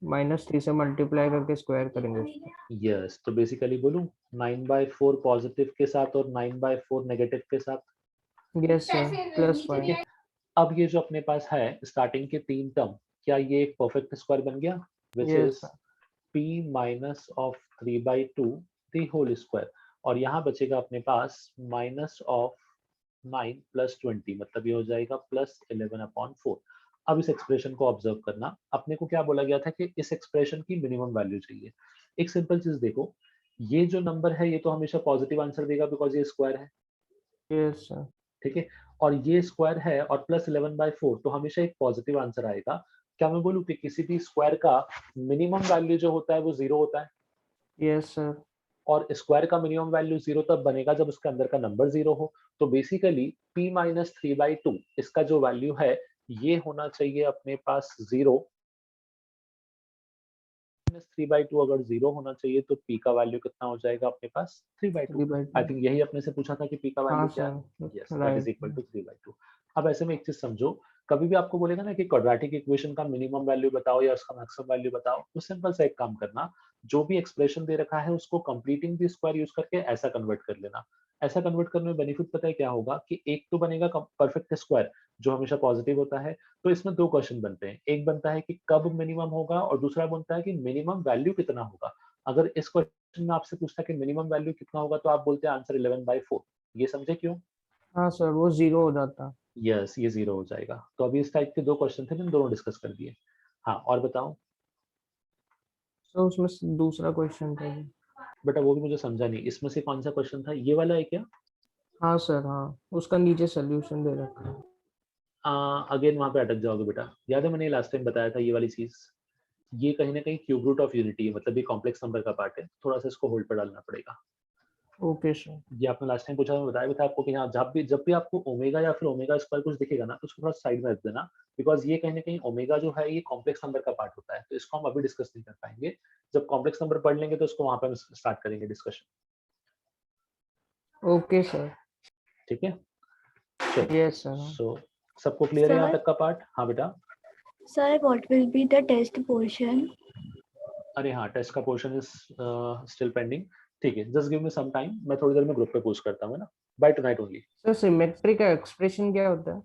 माइनस 3 से मल्टीप्लाई करके स्क्वायर करेंगे उसको। यस, तो बेसिकली बोलूं 9/4 पॉजिटिव के साथ और 9/4 नेगेटिव के साथ। Yes sir, plus 5। अब ये जो अपने पास है स्टार्टिंग के 3 टर्म, क्या ये एक परफेक्ट स्क्वायर बन गया? Which yes is p minus of 3/2 the whole square, और यहाँ बचेगा अपने पास माइनस ऑफ 9 प्लस 20 मतलब ये हो जाएगा प्लस 11 अपॉन 4। अब इस एक्सप्रेशन को ऑब्जर्व करना, अपने को क्या बोला गया था कि इस एक्सप्रेशन की मिनिमम वैल्यू चाहिए। एक सिंपल चीज देखो, ये जो नंबर है ये तो हमेशा पॉजिटिव आंसर देगा बिकॉज ये स्क्वायर है, यस सर। ठीक है। और ये स्क्वायर है और प्लस 11/4 तो हमेशा एक पॉजिटिव आंसर आएगा। क्या मैं बोलूं कि किसी भी स्क्वायर का मिनिमम वैल्यू जो होता है वो 0 होता है, यस सर। और स्क्वायर का मिनिमम वैल्यू 0 तब बनेगा जब उसके अंदर का नंबर 0 हो। तो बेसिकली p माइनस 3/2 इसका जो वैल्यू है ये होना चाहिए अपने पास 0। 3/2 अगर 0 होना चाहिए तो p का वैल्यू कितना हो जाएगा अपने पास? 3/2। आई 3/2। थिंक यही अपने से पूछा था कि p का हाँ वैल्यू क्या है। Sir, yes, that is right. Equal to 3/2। अब ऐसे में एक चीज समझो, कभी भी आपको बोलेगा ना कि क्वाड्रेटिक इक्वेशन का मिनिमम वैल्यू बताओ या उसका मैक्सिमम वैल्यू बताओ, तो सिंपल सा एक काम करना, जो भी एक्सप्रेशन दे रखा है उसको कंप्लीटिंग द स्क्वायर यूज करके ऐसा कन्वर्ट कर लेना। ऐसा कन्वर्ट करने में बेनिफिट पता है क्या होगा कि एक तो बनेगा परफेक्ट स्क्वायर जो हमेशा पॉजिटिव होता है। तो इसमें दो क्वेश्चन बनते हैं, एक बनता है कि कब मिनिमम होगा और दूसरा बनता है कि मिनिमम वैल्यू कितना होगा। अगर इस क्वेश्चन में आपसे पूछता है कि मिनिमम वैल्यू कितना होगा तो आप बोलते हैं आंसर 11/4। ये समझे क्यों? हाँ सर, वो 0 हो जाता। यस, ये 0 हो जाएगा। तो अभी इस टाइप के 2 क्वेश्चन थे, मैंने दोनों डिस्कस कर दिए। हाँ, और बताओ तो उसमें से दूसरा क्वेश्चन था जी। बेटा, वो भी मुझे समझा नहीं, इसमें से कौन सा क्वेश्चन था, ये वाला है क्या? हाँ सर, हाँ, उसका नीचे सोल्यूशन दे रखा है। अगेन वहां पे अटक जाओगे बेटा। याद है मैंने लास्ट टाइम बताया था ये वाली चीज, ये कहीं ना कहीं क्यूब रूट ऑफ यूनिटी है, मतलब ये कॉम्प्लेक्स नंबर का पार्ट है, थोड़ा सा इसको होल्ड पर डालना पड़ेगा। Okay sir. ये आपने लास्ट टाइम पूछा, मैं बताया भी था आपको कि हाँ, जब भी आपको ओमेगा या फिर ओमेगा स्क्वायर कुछ दिखेगा ना, तो उसको थोड़ा साइड में रख देना, बिकॉज ये कहीं ना कहीं ओमेगा जो है ये कॉम्प्लेक्स नंबर का पार्ट होता है, तो इसको हम अभी डिस्कस नहीं कर पाएंगे। जब कॉम्प्लेक्स नंबर पढ़ लेंगे तो उसको वहां पर हम स्टार्ट करेंगे डिस्कशन। Okay sir. ठीक है, चलो। Yes sir. सो सबको क्लियर है यहाँ Sir, तक का पार्ट? हाँ बेटा। sir, what will be the test portion? अरे हाँ, टेस्ट का पोर्शन इज स्टिल पेंडिंग। ठीक है, just give me some time, मैं थोड़ी देर में ग्रुप पे पोस्ट करता हूँ, है ना, bye tonight only. Sir symmetric का एक्सप्रेशन क्या होता है?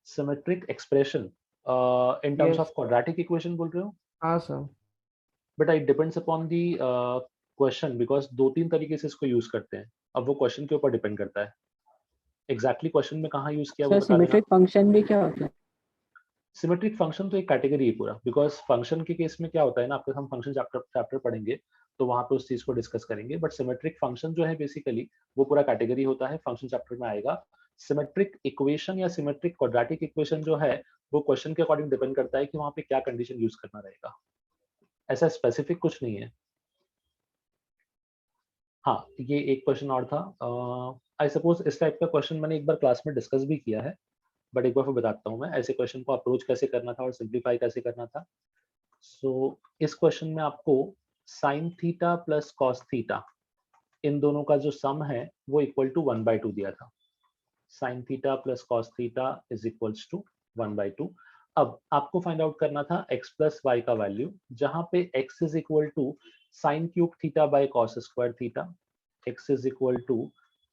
Symmetric expression in terms yes. Of quadratic equation बोल रहे हो? हाँ sir. But it depends upon the question, because 2-3 तरीके से इसको यूज करते हैं। अब वो क्वेश्चन के ऊपर डिपेंड करता है, एग्जैक्टली क्वेश्चन में कहाँ यूज किया वो सर बता देना। सिमेट्रिक फंक्शन भी क्या होता है? सिमेट्रिक फंक्शन तो एक कैटेगरी है पूरा, बिकॉज फंक्शन के केस में क्या होता है ना, आपको हम फंक्शन चैप्टर पढ़ेंगे तो वहां पे उस चीज को डिस्कस करेंगे, बट सिमेट्रिक फंक्शन जो है बेसिकली वो पूरा कैटेगरी होता है, फंक्शन चैप्टर में आएगा। सिमेट्रिक इक्वेशन या सिमेट्रिक क्वाड्रेटिक इक्वेशन जो है वो क्वेश्चन के अकॉर्डिंग डिपेंड करता है कि वहां पे क्या कंडीशन यूज करना रहेगा, ऐसा स्पेसिफिक कुछ नहीं है। हाँ, ये एक क्वेश्चन और था, आई सपोज इस टाइप का क्वेश्चन मैंने एक बार क्लास में डिस्कस भी किया है, बट एक बार फिर बताता हूँ मैं ऐसे क्वेश्चन को अप्रोच कैसे करना था और सिंप्लीफाई कैसे करना था। सो इस क्वेश्चन में आपको sine theta plus cos theta इन दोनों का जो सम है वो इक्वल टू 1/2 दिया था। Sine theta plus cos theta is equals to 1/2। अब आपको फाइंड आउट करना था x प्लस वाई का वैल्यू, जहां पे x is equal to sine cube theta by cos square theta, x is equal to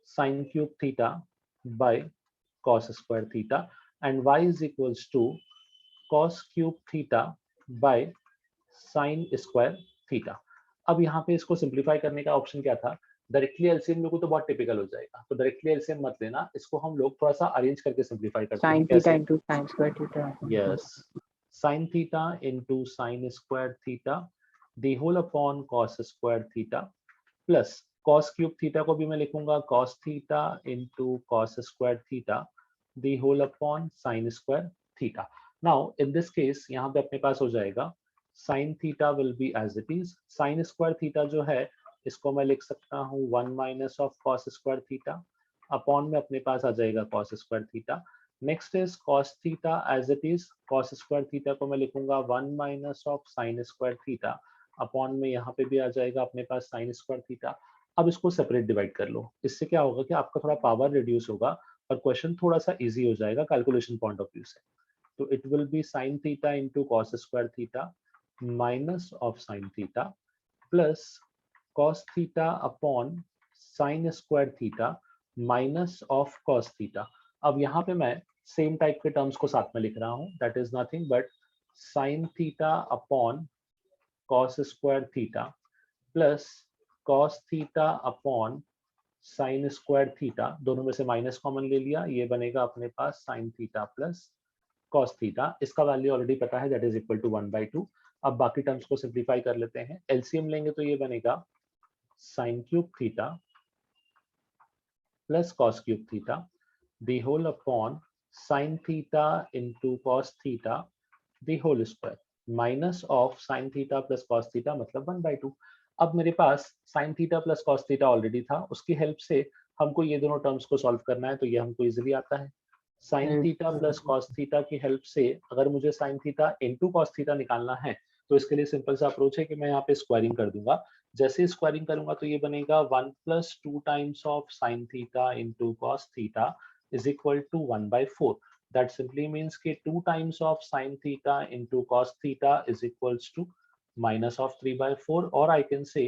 sine cube theta by cos square theta, and y is equals to cos cube theta by sine square theta. अब यहाँ पे इसको simplify करने का option क्या था, directly LCM लोगों तो बहुत टिपिकल हो जाएगा, तो डायरेक्टली एलसीएम मत लेना, इसको हम लोग थोड़ा सा अरेंज करके सिंप्लीफाई करते हैं। साइन थीटा कैसे? Into sine square theta. Yes, sine theta into sine square theta the whole upon cos square theta, plus cos cube theta को भी मैं लिखूंगा cos theta into cos square theta the whole upon sine square theta. Now in this case यहाँ पे अपने पास हो जाएगा sine theta will be as it is, sine square theta जो है इसको मैं लिख सकता हूँ 1 minus of cos square theta, upon में अपने पास आ जाएगा cos square theta. Next is cos theta as it is, cos square theta को मैं लिखूंगा 1 minus of sine square theta, upon में यहाँ पे भी आ जाएगा अपने पास साइन स्क्वायर थीटा। अब इसको सेपरेट डिवाइड कर लो, इससे क्या होगा कि आपका थोड़ा पावर रिड्यूस होगा और क्वेश्चन थोड़ा सा इजी हो जाएगा कैलकुलेशन पॉइंट ऑफ व्यू से। तो it will B sign theta into cos square theta minus of sine theta plus cos theta upon sine square theta minus of cos theta. अब यहाँ पे मैं सेम टाइप के terms को साथ में लिख रहा हूँ, that is nothing but sine theta upon cos square theta plus cos theta upon sine square theta, दोनों में से माइनस कॉमन ले लिया, ये बनेगा अपने पास sine theta plus cos theta, इसका वैल्यू ऑलरेडी पता है दैट इज इक्वल टू 1/2। अब बाकी टर्म्स को सिंप्लीफाई कर लेते हैं, एलसीएम लेंगे तो ये बनेगा sine cube theta plus cos cube theta the whole upon sine theta into cos theta the whole square minus of sine theta plus cos theta मतलब 1/2। अब मेरे पास sine theta plus cos theta already था, उसकी help से हमको ये दोनों टर्म्स को सॉल्व करना है, तो ये हमको इजीली आता है। Sign theta plus cos theta की हेल्प से अगर मुझे sign theta into cos theta निकालना है तो इसके लिए सिंपल सा अप्रोच है कि मैं यहाँ पे स्क्वायरिंग कर दूंगा। जैसे स्क्वायरिंग करूंगा तो ये बनेगा 1 + 2 times of sine theta into cos theta is equal to 1/4। That simply means कि 2 times of sin theta into cos theta is equals to minus of 3/4, or I can say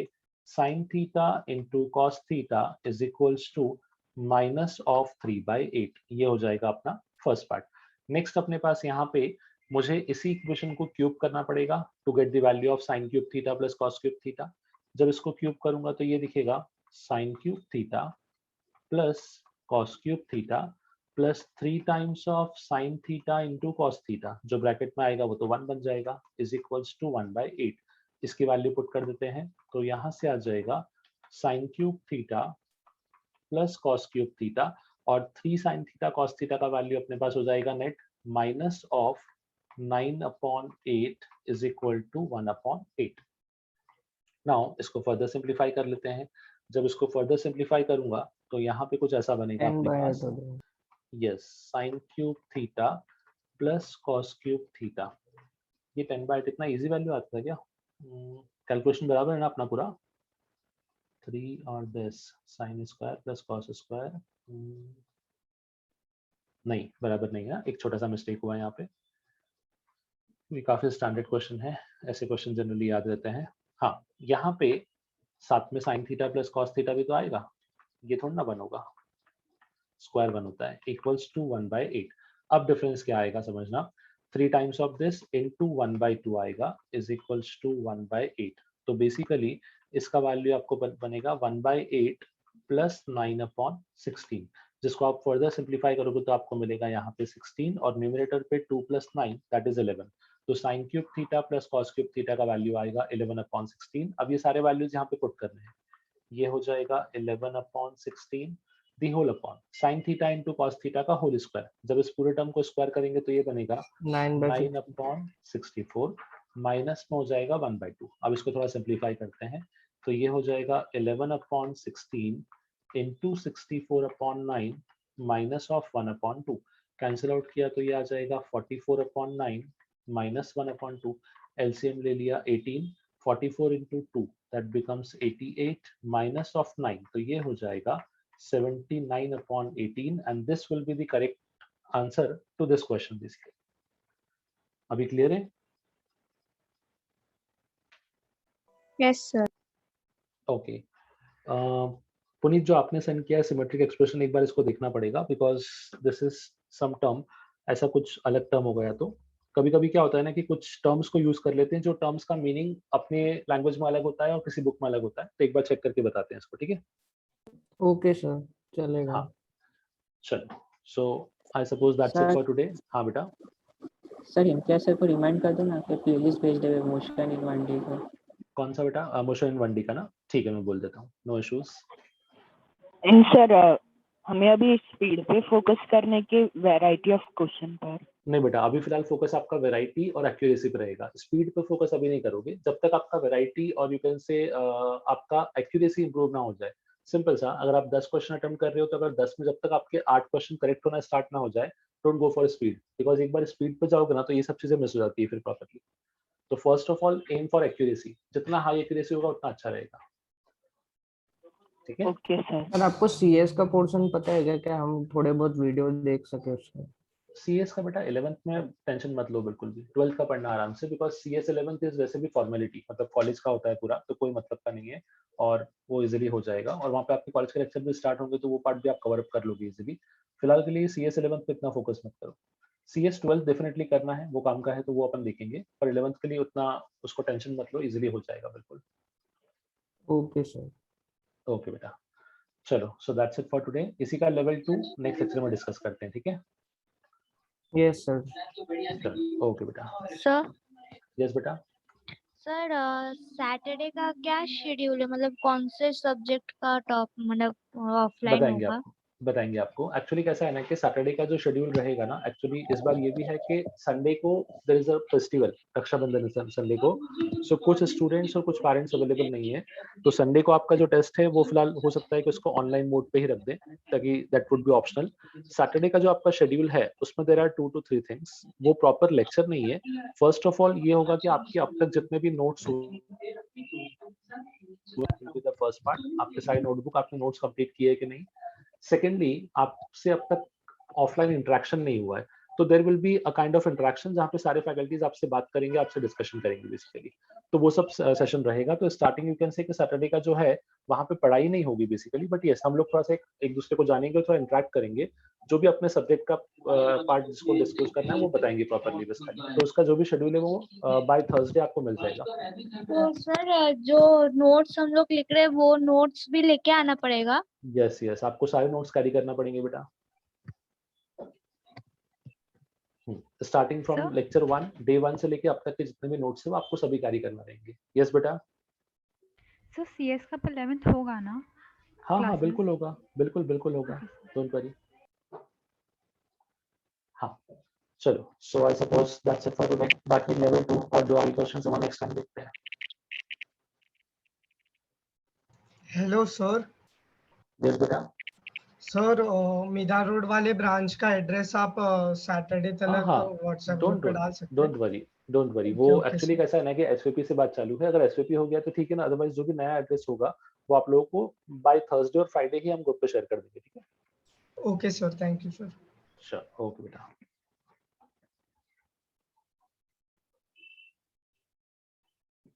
sin theta into cos theta is equals to minus of 3/8। ये हो जाएगा अपना first part. Next अपने पास यहाँ पे मुझे इसी इक्वेशन को क्यूब करना पड़ेगा to get the value of sin cube theta plus cos cube theta. जब इसको क्यूब करूंगा तो ये दिखेगा sin cube theta plus cos cube theta plus 3 times of sin theta into cos theta, जो ब्रैकेट में आएगा वो तो 1 बन जाएगा, इज इक्वल्स टू 1/8। इसकी वैल्यू पुट कर देते हैं, तो यहाँ से आ जाएगा sin cube theta plus cos cube theta, और 3 sin थीटा cos थीटा का वैल्यू अपने पास हो जाएगा net minus of 9/8 is equal to 1/8। Now इसको फर्दर सिंप्लीफाई कर लेते हैं। जब इसको फर्दर सिंप्लीफाई करूंगा तो यहाँ पे कुछ ऐसा बनेगा अपने पास, yes, sine cube theta plus cos cube theta. ये 10/8 इतना इजी वैल्यू आता है क्या? कैलकुलेशन बराबर है ना अपना पूरा? 3 और this sine square plus cos square, नहीं बराबर नहीं है, एक छोटा सा मिस्टेक हुआ है यहाँ पे। ये काफी स्टैंडर्ड क्वेश्चन है, ऐसे क्वेश्चन जनरली याद रहते हैं। हाँ, यहाँ पे साथ में sign theta plus cos theta भी तो आएगा, ये थोड़ा ना 1 होगा, स्क्वायर 1 होता है, इक्वल्स टू 1/8। अब डिफरेंस क्या आएगा समझना, 3 टाइम्स ऑफ दिस इनटू 1/2 आएगा इज इक्वल्स टू 1/8। तो बेसिकली इसका वैल्यू आपको बनेगा 1/8 प्लस 9/16, जिसको आप फर्दर सिंप्लीफाई करोगे तो आपको मिलेगा यहाँ पे 16 और न्यूमरेटर पे 2 + 9 दैट इज 11। तो sign cube theta plus cos cube theta का वैल्यू आएगा 11/16। अब ये सारे वैल्यूज यहाँ पे पुट करने हैं, ये हो जाएगा 11/16 the whole upon sine theta into cos theta का होल स्क्वायर। जब इस पूरे टर्म को स्क्वायर करेंगे तो ये बनेगा 9/64 माइनस में हो जाएगा 1/2। अब इसको थोड़ा सिंप्लीफाई करते हैं, तो ये हो जाएगा 11/16 into 64/9 minus of 1/2। Cancel out किया तो ये आ जाएगा 44/9 माइनस 1/2। एलसीएम ले लिया 18, 44 into 2 that becomes 88 minus of 9, तो ये हो जाएगा 79/18 and this will be the correct answer to this question basically. अभी क्लियर है? Yes, sir. ओके, पुनीत जो आपने सेंड किया है सिमेट्रिक एक्सप्रेशन, एक बार इसको देखना पड़ेगा because this is some term, ऐसा कुछ अलग टर्म हो गया। तो कभी कभी क्या होता है ना कि कुछ टर्म्स को यूज कर लेते हैं जो टर्म्स का मीनिंग अपने लैंग्वेज में अलग होता है और किसी बुक में अलग होता है, तो एक बार चेक करके बताते हैं इसको, ठीक है? ओके सर, चलेगा। हाँ चलो, so I suppose that's it for today. हाँ बेटा। सर इम्तियाज सर को रिमाइंड कर दो ना कि प्लेलिस्ट भेज दे मोशन इन 1D को। कौन सा बेटा? मोशन इन 1D का ना, ठीक है मैं बोल देता हूँ, नो इश्यूज। एंड सर हमें अभी स्पीड पे फोकस करने के वैरायटी ऑफ क्वेश्चन पर। नहीं बेटा, अभी फिलहाल फोकस आपका वैरायटी और एक्यूरेसी पे रहेगा, स्पीड पे फोकस अभी नहीं करोगे जब तक आपका वैरायटी और यू कैन से आपका एक्यूरेसी इंप्रूव ना हो जाए। सिंपल सा, अगर आप 10 क्वेश्चन अटेम्प्ट कर रहे हो तो अगर 10 में जब तक आपके 8 क्वेश्चन करेक्ट होना स्टार्ट ना हो जाए, don't go for speed, because एक बार स्पीड पे जाओगे ना तो ये सब चीजें मिस हो जाती है फिर प्रॉपर्ली। तो first of all aim for accuracy, जितना हाई एक्यूरेसी होगा उतना अच्छा रहेगा, ठीक है? Okay sir. सर आपको सीएस का पोर्शन पता है क्या? क्या हम थोड़े बहुत वीडियो देख सके उसका? सीएस का बेटा 11th में टेंशन मत लो बिल्कुल भी, 12th का पढ़ना आराम से, बिकॉज सीएस 11th इज वैसे भी फॉर्मेलिटी, मतलब कॉलेज का होता है पूरा, तो कोई मतलब का नहीं है और वो इजीली हो जाएगा, और वहाँ पे आपके कॉलेज के लेक्चर भी स्टार्ट होंगे तो वो पार्ट भी आप कवर अप कर लोगे इजीली। फिलहाल के लिए सीएस 11th पे इतना फोकस मत करो, सीएस 12th डेफिनेटली करना है, वो काम का है तो वो अपन देखेंगे, पर 11th के लिए उतना उसको टेंशन मत लो, इजीली हो जाएगा बिल्कुल। Okay sir. ओके बेटा, चलो, so that's it for today. इसी का लेवल 2 नेक्स्ट लेक्चर में डिस्कस करते हैं, ठीक है? Yes sir. ओके बेटा। सर यस बेटा। सर सैटरडे का क्या शेड्यूल है, मतलब कौन से सब्जेक्ट का टॉप मतलब ऑफलाइन होगा? बताएंगे आपको। एक्चुअली कैसा है ना कि सैटरडे का जो शेड्यूल रहेगा ना, एक्चुअली इस बार ये भी है कि संडे को there is a festival, Rakshabandhan Sunday को, सो कुछ स्टूडेंट्स और कुछ पेरेंट्स अवेलेबल नहीं है, तो संडे को आपका जो टेस्ट है वो फिलहाल हो सकता है कि उसको ऑनलाइन मोड पे ही रख दें, ताकि that would be optional. Saturday का जो आपका शेड्यूल है उसमें देयर आर 2 to 3 थिंग्स, वो प्रॉपर लेक्चर नहीं है। फर्स्ट ऑफ ऑल ये होगा कि आपके अब तक जितने भी नोट्स द फर्स्ट पार्ट, आपके सारे नोटबुक आपने नोट्स कंप्लीट किए कि नहीं। सेकेंडली, आपसे अब तक ऑफलाइन इंटरेक्शन नहीं हुआ है, तो there will be a kind of interaction जहाँ पे सारे फैकल्टीज आपसे बात करेंगे, आपसे डिस्कशन करेंगे बेसिकली, तो वो सब सेशन रहेगा। तो स्टार्टिंग यू कैन से कि सैटरडे का जो है वहाँ पे पढ़ाई नहीं होगी बेसिकली, बट यस हम लोग थोड़ा सा एक दूसरे को जानेंगे, थोड़ा इंटरेक्ट करेंगे, जो भी अपने सब्जेक्ट का पार्ट जिसको डिस्कस करना है वो बताएंगे प्रॉपरली बस खाली। तो उसका जो भी शेड्यूल है वो बाय थर्सडे आपको मिल जाएगा। तो सर जो नोट्स हम लोग लिख रहे हैं वो नोट्स भी लेके आना पड़ेगा? यस यस, आपको सारे नोट्स कैरी करना पड़ेंगे बेटा। स्टार्टिंग फ्रॉम लेक्चर 1 डे 1 से लेके अब तक के जितने भी नोट्स है वो आपको सभी कैरी करना रहेंगे। यस बेटा। सर सीएस का 11th होगा ना? हाँ हाँ classes? बिल्कुल होगा, बिल्कुल बिल्कुल होगा, डोंट वरी। हाँ चलो, so I suppose that's it for today. बाकी लेवल 2 और जो आगे क्वेश्चंस हम नेक्स्ट टाइम देखते हैं। Hello sir. यस बेटा। सर मीरा रोड वाले ब्रांच का एड्रेस आप सैटरडे तक हाँ व्हाट्सएप ग्रुप पे डाल सकते डोंट हैं? Worry, don't worry. वो ओके एक्चुअली कैसा है ना कि एसवीपी से बात चालू है, अगर एसवीपी हो गया तो ठीक है ना, अदरवाइज जो भी नया एड्रेस होगा वो आप लोगों को बाय थर्सडे और फ्राइडे ही हम ग्रुप पे शेयर कर देंगे, ठीक है? Okay sir, thank you sir. Sure, okay बेटा।